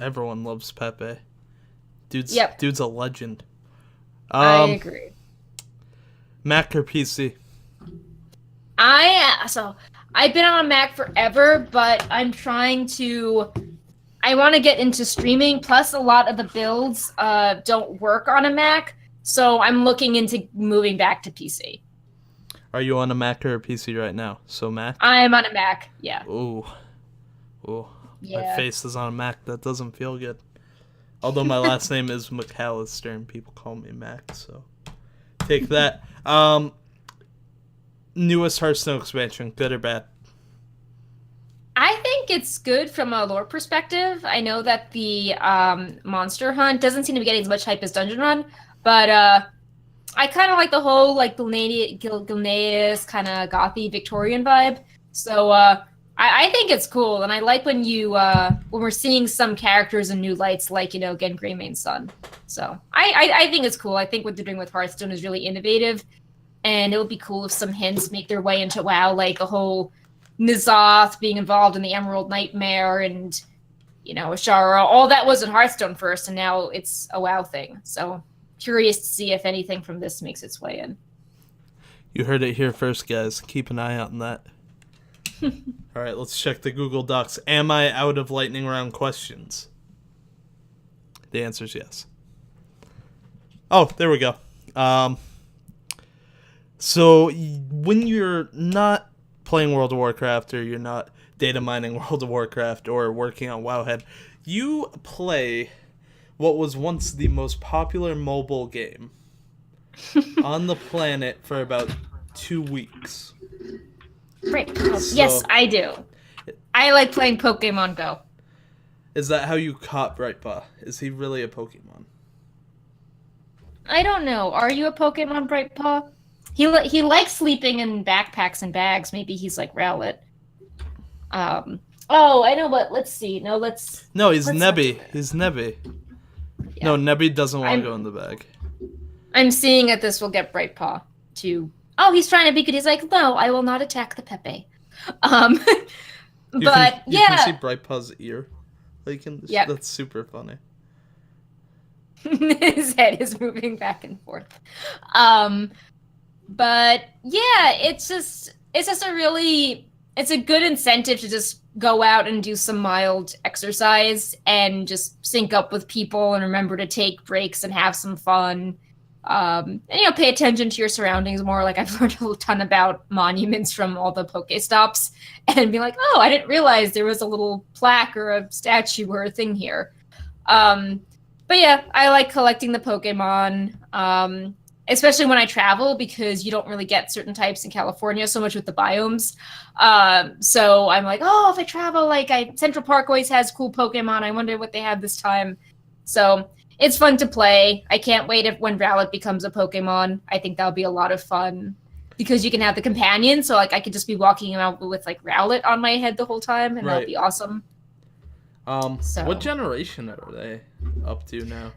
Everyone loves Pepe. Dude's a legend. I agree. Mac or PC? I've been on a Mac forever, but I want to get into streaming, plus a lot of the builds don't work on a Mac, so I'm looking into moving back to PC. Are you on a Mac or a PC right now? So Mac? I'm on a Mac, yeah. Ooh. Yeah. My face is on a Mac. That doesn't feel good. Although my last name is McAllister and people call me Mac, so take that. Newest Hearthstone expansion, good or bad? I think it's good from a lore perspective. I know that the Monster Hunt doesn't seem to be getting as much hype as Dungeon Run, but I kind of like the whole like Gilneas kind of gothy Victorian vibe. So I think it's cool, and I like when we're seeing some characters in new lights, like again Greymane's son. So I think it's cool. I think what they're doing with Hearthstone is really innovative. And it would be cool if some hints make their way into WoW, like a whole N'Zoth being involved in the Emerald Nightmare and, Ashara. All that was in Hearthstone first, and now it's a WoW thing. So curious to see if anything from this makes its way in. You heard it here first, guys. Keep an eye out on that. All right, let's check the Google Docs. Am I out of lightning round questions? The answer is yes. Oh, there we go. So when you're not playing World of Warcraft or you're not data mining World of Warcraft or working on Wowhead, you play what was once the most popular mobile game on the planet for about 2 weeks. Right. Yes, I do. I like playing Pokemon Go. Is that how you caught Bright Paw? Is he really a Pokemon? I don't know. Are you a Pokemon, Bright Paw? He likes sleeping in backpacks and bags. Maybe he's like Rowlet. Oh, I know, but let's see. No, he's Nebby. He's Nebby. Yeah. No, Nebby doesn't want to go in the bag. I'm seeing that this will get Bright Paw to... Oh, he's trying to be good. He's like, no, I will not attack the Pepe. You can see Bright Paw's ear. That's super funny. His head is moving back and forth. But yeah, it's a good incentive to just go out and do some mild exercise and just sync up with people and remember to take breaks and have some fun. And pay attention to your surroundings more. Like I've learned a ton about monuments from all the Pokestops and be like, oh, I didn't realize there was a little plaque or a statue or a thing here. But yeah, I like collecting the Pokemon. Especially when I travel, because you don't really get certain types in California so much with the biomes. So I'm like, oh, if I travel, Central Park always has cool Pokemon. I wonder what they have this time. So it's fun to play. I can't wait when Rowlet becomes a Pokemon. I think that'll be a lot of fun because you can have the companion. So I could just be walking around with Rowlet on my head the whole time, and that'll be awesome. What generation are they up to now?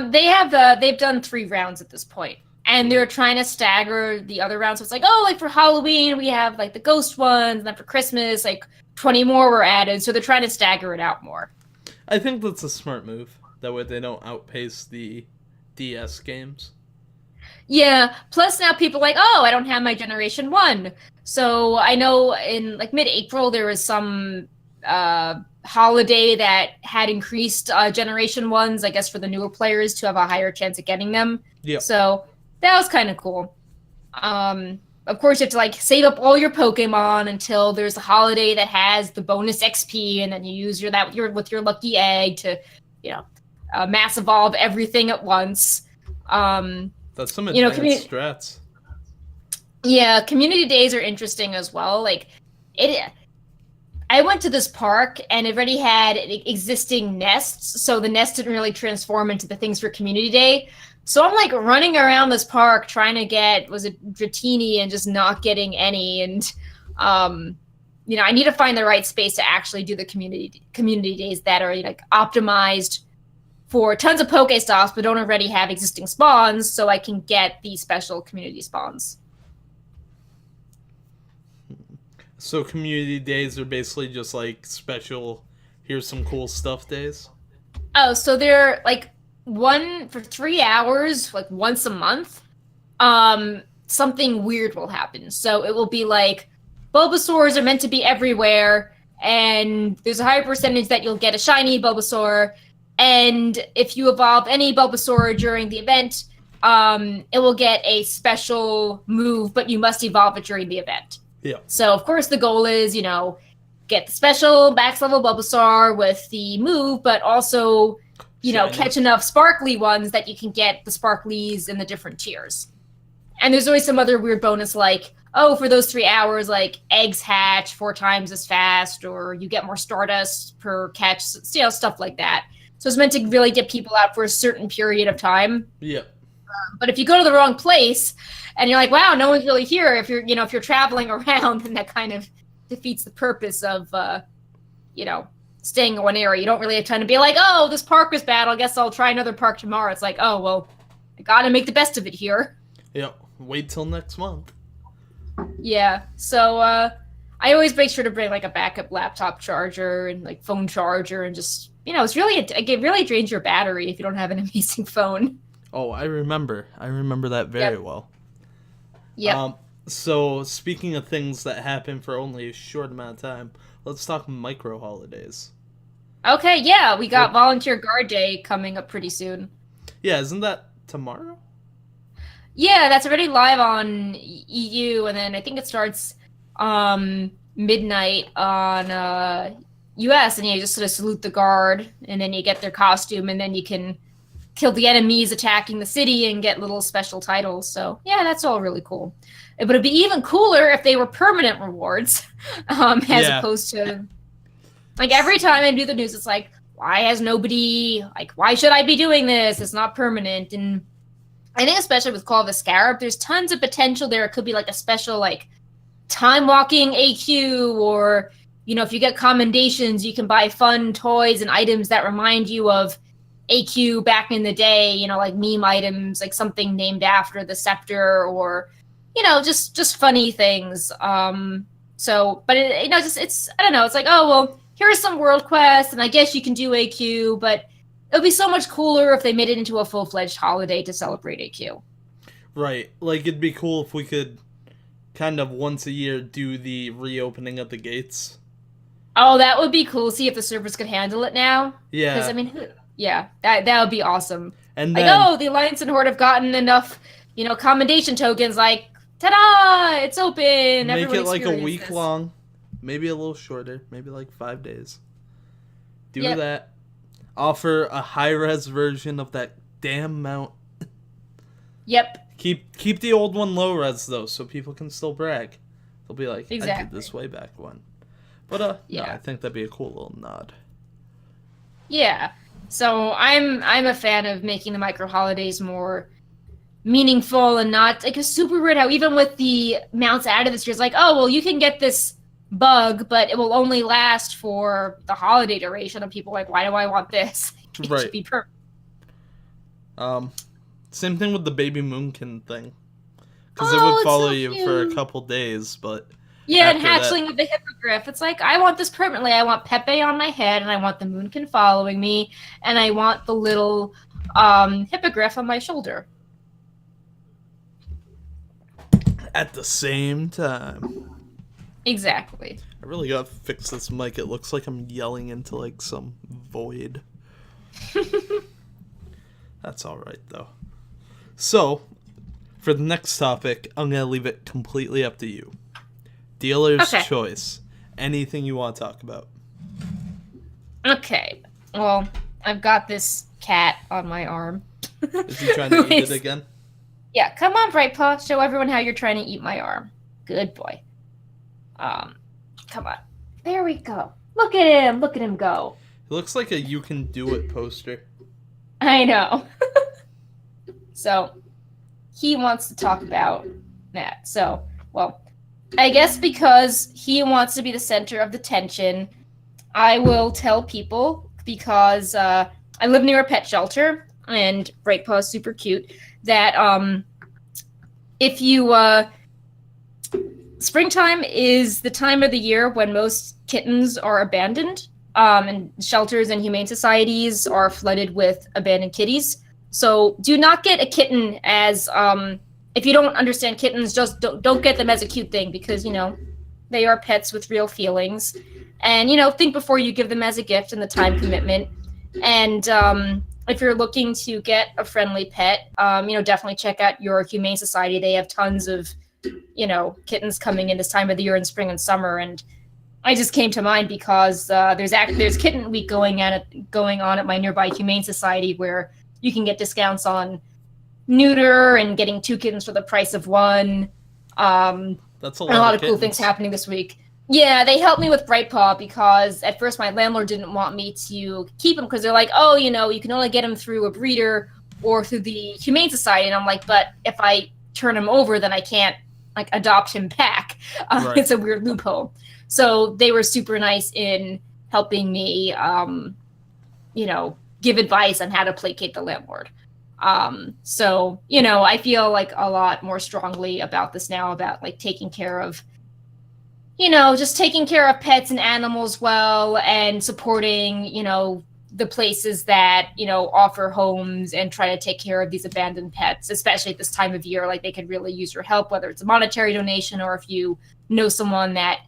They've done 3 rounds at this point, and they're trying to stagger the other rounds. So it's for Halloween we have the ghost ones, and then for Christmas 20 more were added. So they're trying to stagger it out more. I think that's a smart move. That way they don't outpace the DS games. Yeah. Plus now people I don't have my Generation 1. So I know in mid-April there was some holiday that had increased Generation 1s, I guess, for the newer players to have a higher chance of getting them. Yeah. So that was kind of cool. Of course, you have to save up all your Pokemon until there's a holiday that has the bonus XP, and then you use that with your lucky egg to, mass evolve everything at once. That's some advanced strats. Yeah, community days are interesting as well. I went to this park and it already had existing nests, so the nests didn't really transform into the things for community day. So I'm running around this park trying to get, was it Dratini, and just not getting any. And I need to find the right space to actually do the community days that are optimized for tons of Pokestops, but don't already have existing spawns, so I can get the special community spawns. So community days are basically just special, here's some cool stuff days? Oh, so they're one for 3 hours, once a month. Something weird will happen. So it will be Bulbasaurs are meant to be everywhere, and there's a higher percentage that you'll get a shiny Bulbasaur. And if you evolve any Bulbasaur during the event, it will get a special move, but you must evolve it during the event. Yeah. So, of course, the goal is, get the special max level Bulbasaur with the move, but also, catch enough sparkly ones that you can get the sparklies in the different tiers. And there's always some other weird bonus for those 3 hours, eggs hatch 4 times as fast, or you get more Stardust per catch, stuff like that. So it's meant to really get people out for a certain period of time. Yeah. But if you go to the wrong place and you're wow, no one's really here, if you're traveling around, then that kind of defeats the purpose of, staying in one area. You don't really have time to be oh, this park was bad, I guess I'll try another park tomorrow. It's oh, well, I gotta make the best of it here. Yeah, wait till next month. Yeah, so, I always make sure to bring a backup laptop charger and phone charger, and just, it's really, it really drains your battery if you don't have an amazing phone. Oh, I remember that very well. Yeah. So speaking of things that happen for only a short amount of time, let's talk micro holidays. Okay, yeah, we got Volunteer Guard Day coming up pretty soon. Yeah, isn't that tomorrow? Yeah, that's already live on EU, and then I think it starts midnight on US, and you just sort of salute the guard, and then you get their costume, and then you can kill the enemies attacking the city and get little special titles. So yeah, that's all really cool. But it'd be even cooler if they were permanent rewards, as opposed to every time I do the news, it's why has nobody why should I be doing this? It's not permanent. And I think especially with Call of the Scarab, there's tons of potential there. It could be a special time walking AQ, or if you get commendations, you can buy fun toys and items that remind you of AQ back in the day, meme items, something named after the scepter, or, just funny things. So, but it's, I don't know, it's oh, well, here are some world quests, and I guess you can do AQ, but it would be so much cooler if they made it into a full-fledged holiday to celebrate AQ. Right. Like, it'd be cool if we could kind of once a year do the reopening of the gates. Oh, that would be cool. See if the servers could handle it now. Yeah. Because, I mean, yeah, that would be awesome. And like, then, oh, the Alliance and Horde have gotten enough, commendation tokens. Like, ta-da! It's open. make Everyone it like a experience week this. long. Maybe a little shorter. Maybe like 5 days. Do Yep. that. Offer a high-res version of that damn mount. Yep. Keep the old one low-res, though, so people can still brag. They'll be like, I Exactly. did this way back when. But, Yeah. no, I think that'd be a cool little nod. Yeah. So I'm a fan of making the micro holidays more meaningful and not like it's super weird how even with the mounts added this year, it's like, oh well, you can get this bug, but it will only last for the holiday duration. And people are like, why do I want this? It Right. should be perfect. Same thing with the baby moonkin thing. Because it Oh, would it's follow so you for a cute. couple days, but... Yeah, and After hatchling of the hippogriff. It's like, I want this permanently. I want Pepe on my head, and I want the moonkin following me, and I want the little hippogriff on my shoulder. At the same time. Exactly. I really gotta fix this mic. It looks like I'm yelling into, like, some void. That's alright, though. So, for the next topic, I'm gonna leave it completely up to you. Dealer's Okay. choice. Anything you want to talk about. Okay. Well, I've got this cat on my arm. Is he trying to eat it again? Yeah, come on, Bright Paw. Show everyone how you're trying to eat my arm. Good boy. Come on. There we go. Look at him. Look at him go. It looks like a You Can Do It poster. I know. So, he wants to talk about that. So, well, I guess because he wants to be the center of the tension, I will tell people because I live near a pet shelter and Bright Paw is super cute. That if you springtime is the time of the year when most kittens are abandoned, and shelters and humane societies are flooded with abandoned kitties. So do not get a kitten as if you don't understand kittens, just don't get them as a cute thing because they are pets with real feelings, and think before you give them as a gift and the time commitment. And if you're looking to get a friendly pet, definitely check out your humane society. They have tons of, kittens coming in this time of the year in spring and summer. And I just came to mind because there's Kitten Week going on at my nearby humane society where you can get discounts on neuter and getting 2 kittens for the price of 1. That's a and a lot of kittens. cool things happening this week. Yeah, they helped me with Bright Paw because at first my landlord didn't want me to keep him because they're like, oh, you can only get him through a breeder or through the Humane Society. And I'm like, but if I turn him over, then I can't adopt him back. Right. It's a weird loophole. So they were super nice in helping me, give advice on how to placate the landlord. So, I feel like a lot more strongly about this now about taking care of just taking care of pets and animals well and supporting, the places that, offer homes and try to take care of these abandoned pets, especially at this time of year. They could really use your help, whether it's a monetary donation or if you know someone that,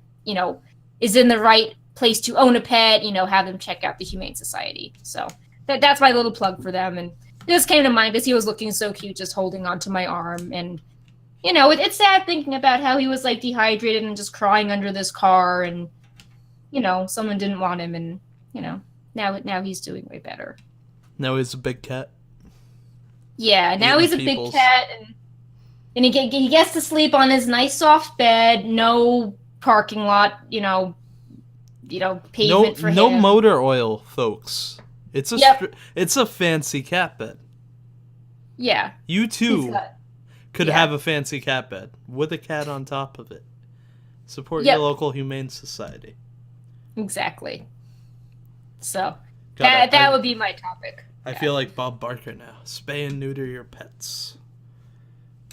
is in the right place to own a pet, have them check out the Humane Society. So that's my little plug for them. And it just came to mind because he was looking so cute just holding onto my arm. And it's sad thinking about how he was dehydrated and just crying under this car, and someone didn't want him, and now he's doing way better. Now he's a big cat. Yeah, now he's a peoples. big cat, and he gets to sleep on his nice soft bed, no parking lot, pavement for him. No motor oil, folks. It's a Yep. it's a fancy cat bed. Yeah, You he's too got- could yeah. have a fancy cat bed with a cat on top of it. Support Yep. your local humane society. exactly. So God, that would be my topic. I feel like Bob Barker now. Spay and neuter your pets.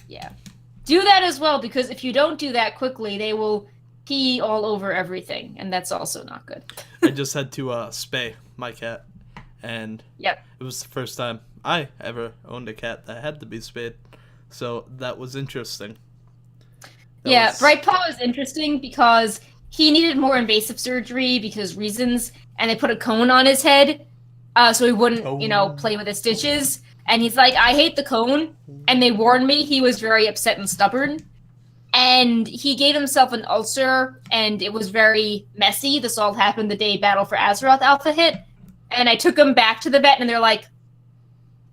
Yeah. Do that as well, because if you don't do that quickly, they will pee all over everything, and that's also not good. I just had to spay my cat, and Yep. it was the first time I ever owned a cat that had to be spayed. So that was interesting. Bright Paw is interesting because he needed more invasive surgery because reasons, and they put a cone on his head so he wouldn't, play with his stitches. And he's like, I hate the cone. And they warned me. He was very upset and stubborn. And he gave himself an ulcer, and it was very messy. This all happened the day Battle for Azeroth Alpha hit. And I took him back to the vet, and they're like,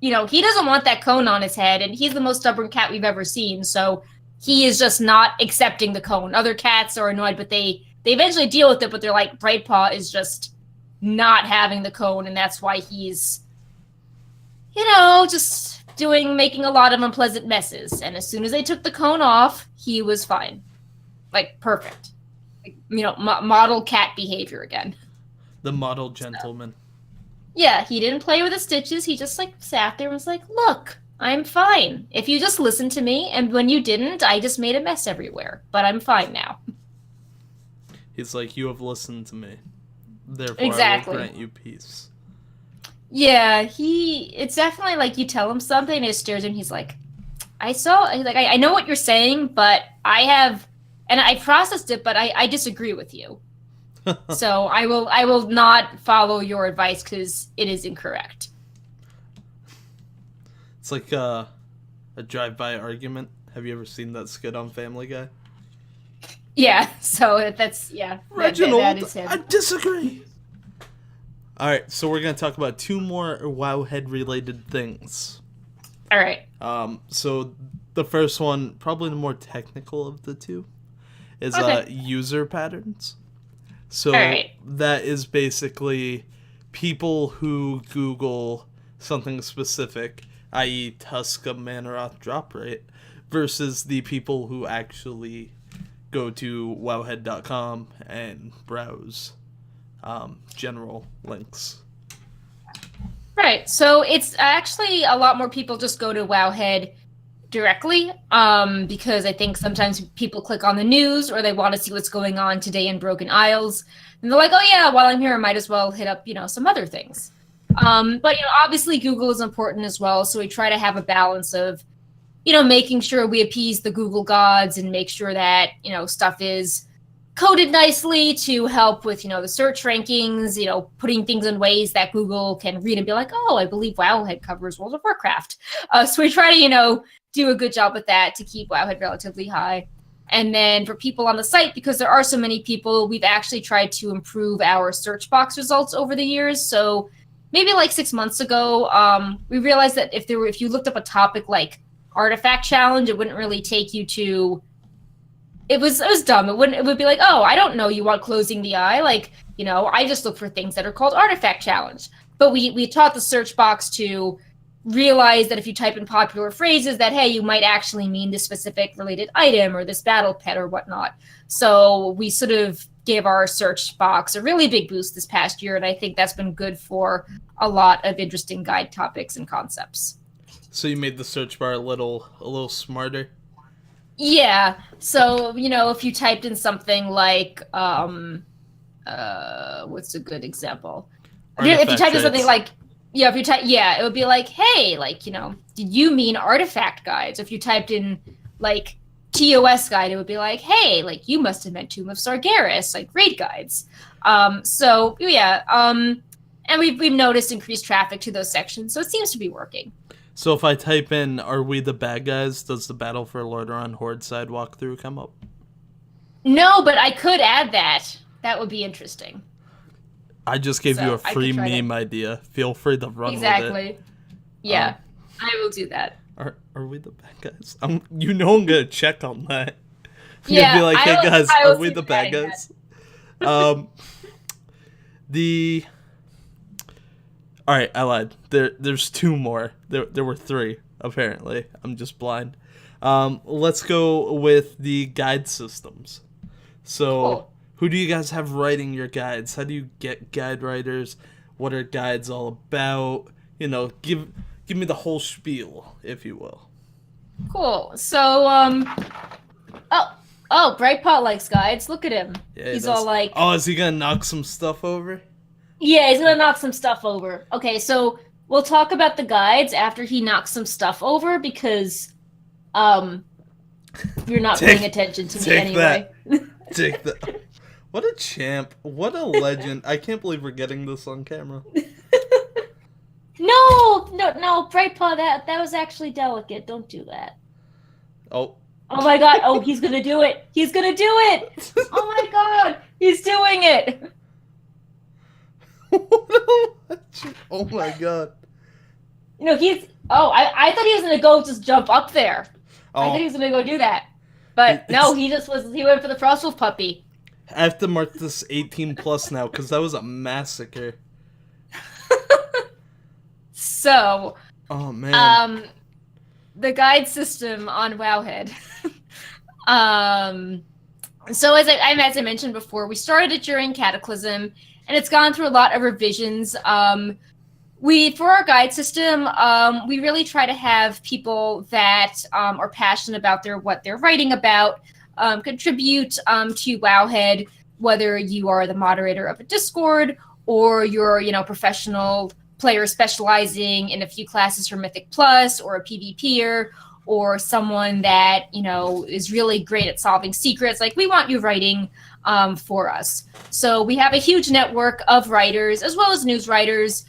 he doesn't want that cone on his head, and he's the most stubborn cat we've ever seen, so he is just not accepting the cone. Other cats are annoyed, but they eventually deal with it, but they're like, Bright Paw is just not having the cone, and that's why he's, just making a lot of unpleasant messes. And as soon as they took the cone off, he was fine. Like, perfect. Like, model cat behavior again. The model gentleman. Yeah, he didn't play with the stitches. He just, sat there and was like, look, I'm fine. If you just listen to me, and when you didn't, I just made a mess everywhere. But I'm fine now. He's like, you have listened to me. Therefore, exactly. I will grant you peace. Yeah, it's definitely like you tell him something, and he stares and he's like, I know what you're saying, but I processed it, but I disagree with you. So I will not follow your advice because it is incorrect. It's like a drive-by argument. Have you ever seen that skit on Family Guy? Yeah, so that's, Reginald, that is him. I disagree. Alright, so we're going to talk about 2 more Wowhead-related things. Alright. So the first one, probably the more technical of the 2, is user patterns. So that is basically people who Google something specific, i.e. Tuska Manoroth drop rate, versus the people who actually go to wowhead.com and browse general links. Right, so it's actually a lot more people just go to Wowhead directly, because I think sometimes people click on the news or they want to see what's going on today in Broken Isles, and they're like, oh yeah, while I'm here, I might as well hit up, some other things. But, obviously Google is important as well, so we try to have a balance of, making sure we appease the Google gods and make sure that, stuff is coded nicely to help with, the search rankings, putting things in ways that Google can read and be like, oh, I believe Wowhead covers World of Warcraft. So we try to, do a good job with that to keep Wowhead relatively high. And then for people on the site, because there are so many people, we've actually tried to improve our search box results over the years. So maybe 6 months ago, we realized that if you looked up a topic like artifact challenge, it wouldn't really take you to. It was dumb. It would be like, oh, I don't know you want closing the eye. I just look for things that are called artifact challenge. But we taught the search box to realize that if you type in popular phrases that, hey, you might actually mean this specific related item or this battle pet or whatnot. So we sort of gave our search box a really big boost this past year, and I think that's been good for a lot of interesting guide topics and concepts. So you made the search bar a little smarter? Yeah. So, if you typed in something like, what's a good example? If you typed in something like, it would be like, hey, did you mean artifact guides? If you typed in, TOS guide, it would be like, hey, you must have meant Tomb of Sargeras, raid guides. And we've noticed increased traffic to those sections, so it seems to be working. So if I type in, are we the bad guys, does the Battle for Lordaeron Horde side walkthrough come up? No, but I could add that. That would be interesting. I just gave you a free meme idea. Feel free to run with it. Exactly. Yeah, I will do that. Are we the bad guys? I'm gonna check on that. Yeah, be like, hey guys, are we the bad guys? All right, I lied. There's 2 more. There were 3 apparently. I'm just blind. Let's go with the guide systems. So, cool. Who do you guys have writing your guides? How do you get guide writers? What are guides all about? Give me the whole spiel, if you will. Cool. So, Bright Paw likes guides. Look at him. Yeah, he's all like, oh, is he gonna knock some stuff over? Yeah, he's gonna knock some stuff over. Okay, so we'll talk about the guides after he knocks some stuff over, because You're not paying attention to me anyway. Take that. What a champ. What a legend. I can't believe we're getting this on camera. No, Bright Paw, that was actually delicate. Don't do that. Oh. Oh my god, oh, he's gonna do it! He's gonna do it! Oh my god, he's doing it! Oh my god. I thought he was gonna go just jump up there. Oh. I thought he was gonna go do that. But no, he went for the Frostwolf puppy. I have to mark this 18 plus now, because that was a massacre. So, oh man. The guide system on Wowhead. So as I mentioned before, we started it during Cataclysm, and it's gone through a lot of revisions. For our guide system, we really try to have people that are passionate about what they're writing about, contribute to Wowhead, whether you are the moderator of a Discord or you're, professional player specializing in a few classes for Mythic Plus, or a PvPer, or someone that, is really great at solving secrets. Like, we want you writing for us. So we have a huge network of writers as well as news writers.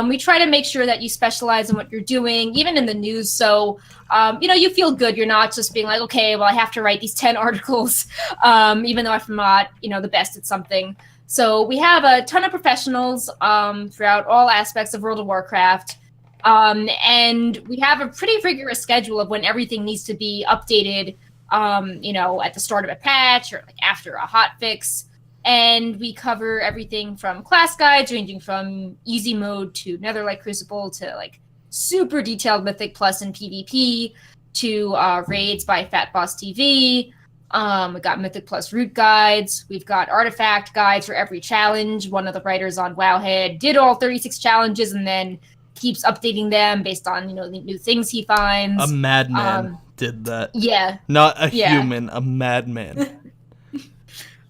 We try to make sure that you specialize in what you're doing, even in the news. So, you feel good. You're not just being like, okay, well, I have to write these 10 articles, even though I'm not, the best at something. So we have a ton of professionals throughout all aspects of World of Warcraft. And we have a pretty rigorous schedule of when everything needs to be updated, at the start of a patch or like after a hotfix. And we cover everything from class guides, ranging from easy mode to Netherlight Crucible to like super detailed Mythic Plus and PvP to raids by Fat Boss TV. We got Mythic Plus root guides. We've got artifact guides for every challenge. One of the writers on Wowhead did all 36 challenges and then keeps updating them based on, the new things he finds. A madman did that. Yeah. Not a human, a madman.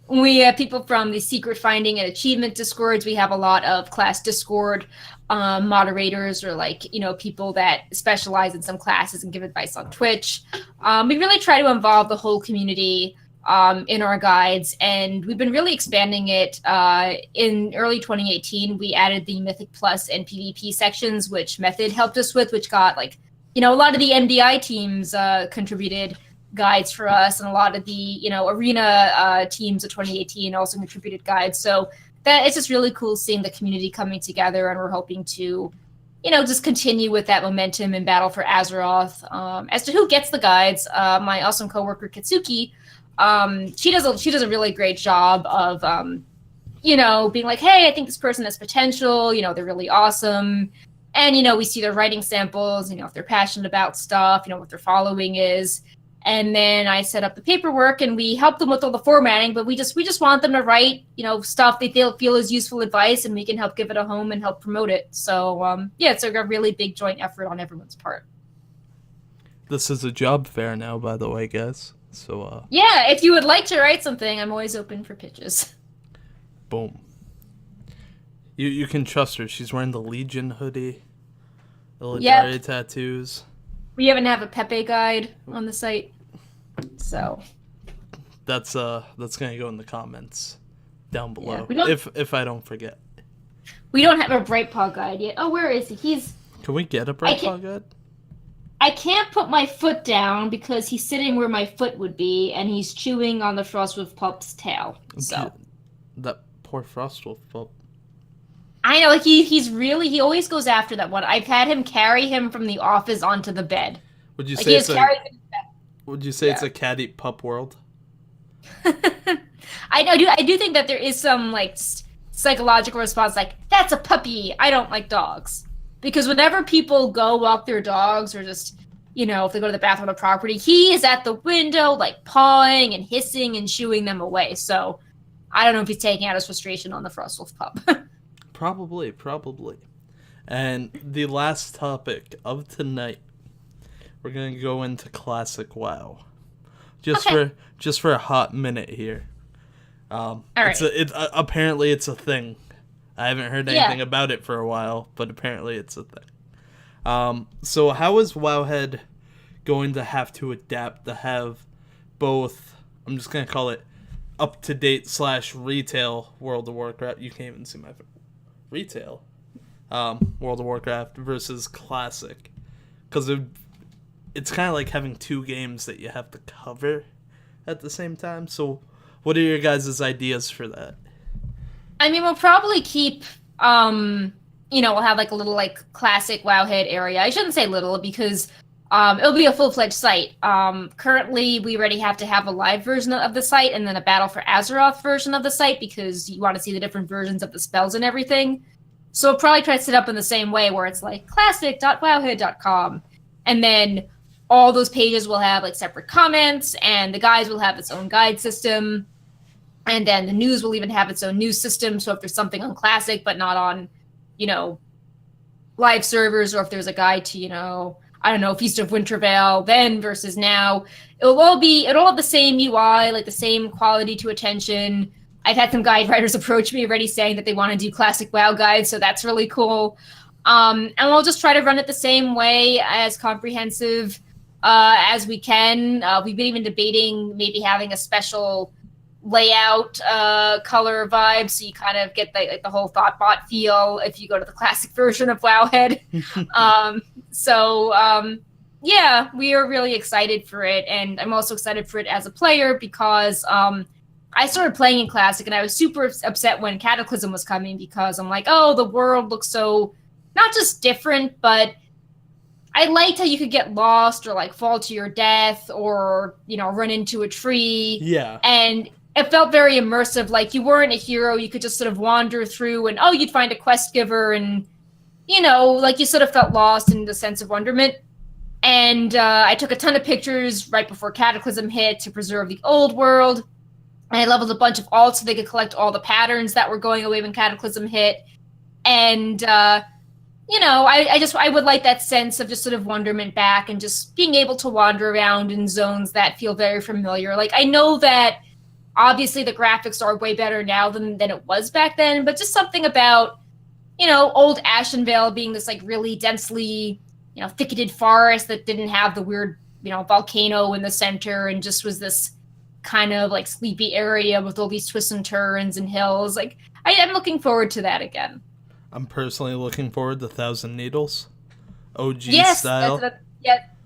We have people from the secret finding and achievement discords. We have a lot of class discord moderators, or people that specialize in some classes and give advice on Twitch. We really try to involve the whole community in our guides, and we've been really expanding it. In early 2018, we added the Mythic Plus and PvP sections, which Method helped us with, which got a lot of the MDI teams contributed guides for us, and a lot of the arena teams of 2018 also contributed guides. So that it's just really cool seeing the community coming together, and we're hoping to just continue with that momentum in Battle for Azeroth. As to who gets the guides, my awesome coworker Katsuki, she does a really great job of being like, hey, I think this person has potential, they're really awesome. And we see their writing samples, if they're passionate about stuff, what their following is. And then I set up the paperwork, and we help them with all the formatting, but we just want them to write, stuff they feel is useful advice, and we can help give it a home and help promote it. So, it's a really big joint effort on everyone's part. This is a job fair now, by the way, guys. So, yeah, if you would like to write something, I'm always open for pitches. Boom. You can trust her. She's wearing the Legion hoodie, the Legendary tattoos. We even have a Pepe guide on the site. So that's gonna go in the comments down below. Yeah, if I don't forget. We don't have a Bright Paw guide yet. Oh, where is he? Can we get a Bright Paw guide? I can't put my foot down because he's sitting where my foot would be, and he's chewing on the Frostwolf pup's tail. So that poor Frostwolf pup. I know, he always goes after that one. I've had him carry him from the office onto the bed. Would you say it's a cat eat pup world? I do think that there is some psychological response, that's a puppy. I don't like dogs. Because whenever people go walk their dogs, or just if they go to the bathroom on the property, he is at the window pawing and hissing and shooing them away. So I don't know if he's taking out his frustration on the Frostwolf pup. Probably. And the last topic of tonight, we're gonna go into classic WoW, just for a hot minute here. All right. Apparently it's a thing. I haven't heard anything about it for a while, but apparently it's a thing. So how is Wowhead going to have to adapt to have both, I'm just going to call it up-to-date / retail World of Warcraft. You can't even see my retail World of Warcraft versus classic. Because it's kind of like having two games that you have to cover at the same time. So what are your guys' ideas for that? I mean, we'll probably keep, we'll have like a little like classic Wowhead area. I shouldn't say little because it'll be a full-fledged site. Currently, we already have to have a live version of the site and then a Battle for Azeroth version of the site because you want to see the different versions of the spells and everything. So we'll probably try to set up in the same way where it's like classic.wowhead.com. And then all those pages will have like separate comments and the guides will have its own guide system. And then the news will even have its own news system. So if there's something on Classic but not on, live servers, or if there's a guide to, I don't know, Feast of Wintervale then versus now, it'll all have the same UI, like the same quality to attention. I've had some guide writers approach me already saying that they want to do Classic WoW guides, so that's really cool. And we'll just try to run it the same way, as comprehensive as we can. We've been even debating maybe having a special layout color vibe, so you kind of get the whole Thoughtbot feel if you go to the classic version of Wowhead. Yeah, we are really excited for it, and I'm also excited for it as a player because I started playing in Classic and I was super upset when Cataclysm was coming because I'm like, oh, the world looks so not just different, but I liked how you could get lost or like fall to your death or run into a tree. Yeah. And it felt very immersive. Like you weren't a hero. You could just sort of wander through and, you'd find a quest giver and, like you sort of felt lost in the sense of wonderment. And I took a ton of pictures right before Cataclysm hit to preserve the old world. And I leveled a bunch of alts so they could collect all the patterns that were going away when Cataclysm hit. And, I would like that sense of just sort of wonderment back and just being able to wander around in zones that feel very familiar. Like, I know that obviously the graphics are way better now than it was back then, but just something about, old Ashenvale being this like really densely, thicketed forest that didn't have the weird, volcano in the center and just was this kind of like sleepy area with all these twists and turns and hills. Like, I'm looking forward to that again. I'm personally looking forward to Thousand Needles, OG style.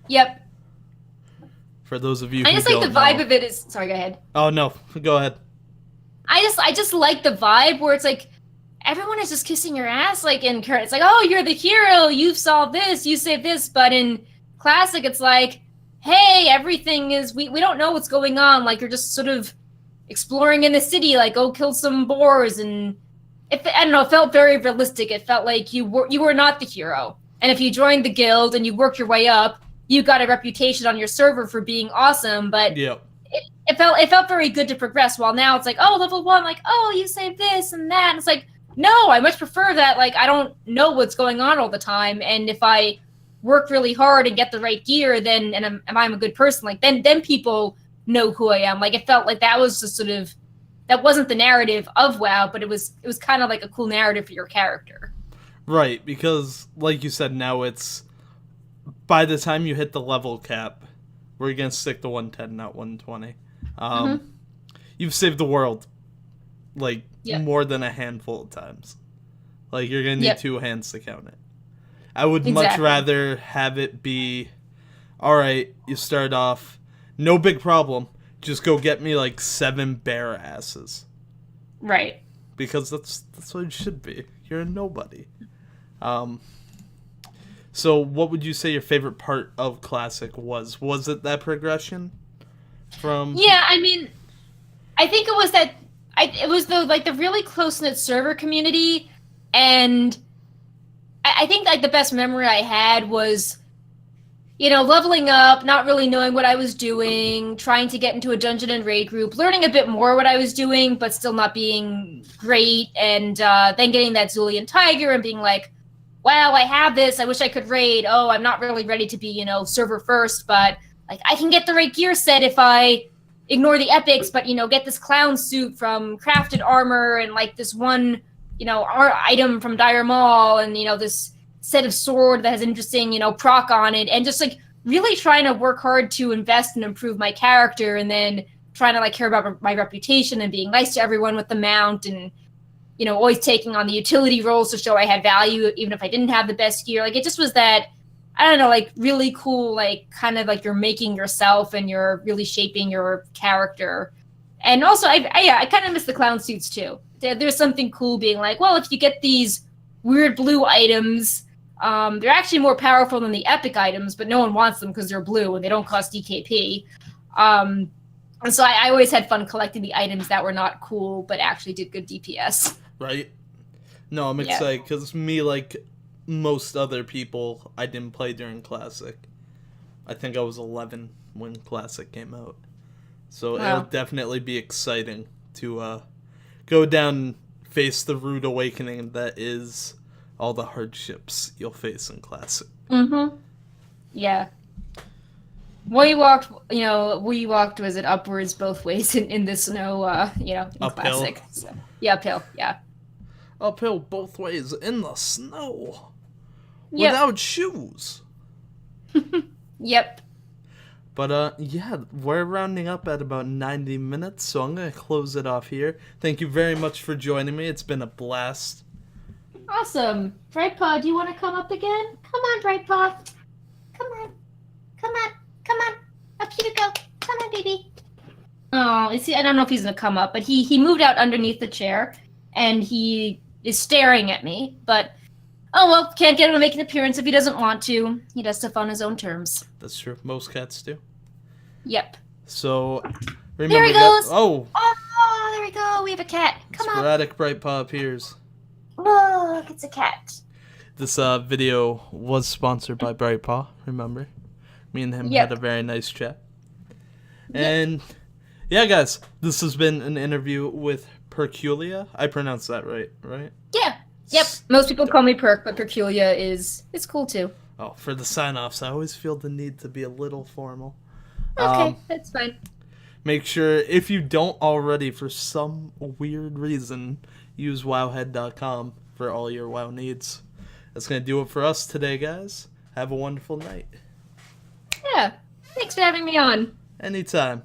Yep. For those of you I who just don't like the vibe know. of it is. Sorry, go ahead. Oh no, go ahead. I just like the vibe where it's like everyone is just kissing your ass. Like in current, it's like, oh, you're the hero. You've solved this. You saved this. But in Classic, it's like, hey, everything is. We don't know what's going on. Like you're just sort of exploring in the city. Like go kill some boars and. I don't know, it felt very realistic. It felt like you were not the hero. And if you joined the guild and you worked your way up, you got a reputation on your server for being awesome. But Yep. it felt very good to progress. While now it's like, oh, level 1, like, oh, you saved this and that. And it's like, no, I much prefer that. Like, I don't know what's going on all the time. And if I work really hard and get the right gear, then and I'm a good person, like then people know who I am. Like it felt like that was just sort of. That wasn't the narrative of WoW, but it was kind of like a cool narrative for your character. Right, because like you said, now it's by the time you hit the level cap, we're gonna stick to 110, not 120. You've saved the world like more than a handful of times. Like you're gonna need 2 hands to count it. I would much rather have it be, all right, you start off, no big problem. Just go get me like 7 bear asses. Right. Because that's what it should be. You're a nobody. So what would you say your favorite part of Classic was? Was it that progression from? Yeah, I mean, I think it was that. It was the really close-knit server community, and I think like the best memory I had was. Leveling up, not really knowing what I was doing, trying to get into a dungeon and raid group, learning a bit more what I was doing, but still not being great, and then getting that Zulian Tiger and being like, wow, I have this, I wish I could raid. Oh, I'm not really ready to be, server first, but like I can get the right gear set if I ignore the epics, but, get this clown suit from Crafted Armor and like this one, item from Dire Mall and, this set of sword that has interesting, proc on it, and just like really trying to work hard to invest and improve my character, and then trying to like care about my reputation and being nice to everyone with the mount, and always taking on the utility roles to show I had value even if I didn't have the best gear. Like it just was that, I don't know, like really cool, like kind of like you're making yourself and you're really shaping your character. And also I kind of miss the clown suits too. There's something cool being like, well, if you get these weird blue items, they're actually more powerful than the epic items, but no one wants them because they're blue and they don't cost DKP. And so I always had fun collecting the items that were not cool but actually did good DPS. Right? No, I'm excited because me, like most other people, I didn't play during Classic. I think I was 11 when Classic came out. So it'll definitely be exciting to go down and face the rude awakening that is all the hardships you'll face in Classic. Mm-hmm. Yeah. We walked, was it upwards both ways in the snow, in uphill. Classic. So, yeah, uphill, yeah. Uphill both ways in the snow. Yep. Without shoes. Yep. But, we're rounding up at about 90 minutes, so I'm going to close it off here. Thank you very much for joining me. It's been a blast. Awesome. Bright Paw, do you want to come up again? Come on, Bright Paw. Come on. Come on. Come on. Up you go. Come on, baby. Oh, see, I don't know if he's going to come up, but he moved out underneath the chair, and he is staring at me, but... Oh, well, can't get him to make an appearance if he doesn't want to. He does stuff on his own terms. That's true. Most cats do. Yep. So, remember there he goes! Oh, there we go. We have a cat. Come on. Sporadic Bright Paw appears. Look, it's a cat. This video was sponsored by Bright Paw, remember? Me and him had a very nice chat. And, yeah, guys, this has been an interview with Perculia. I pronounced that right? Yeah. Yep, most people call me Perk, but Perculia it's cool too. Oh, for the sign-offs, I always feel the need to be a little formal. Okay, that's fine. Make sure, if you don't already, for some weird reason, use wowhead.com for all your WoW needs. That's going to do it for us today, guys. Have a wonderful night. Yeah, thanks for having me on. Anytime.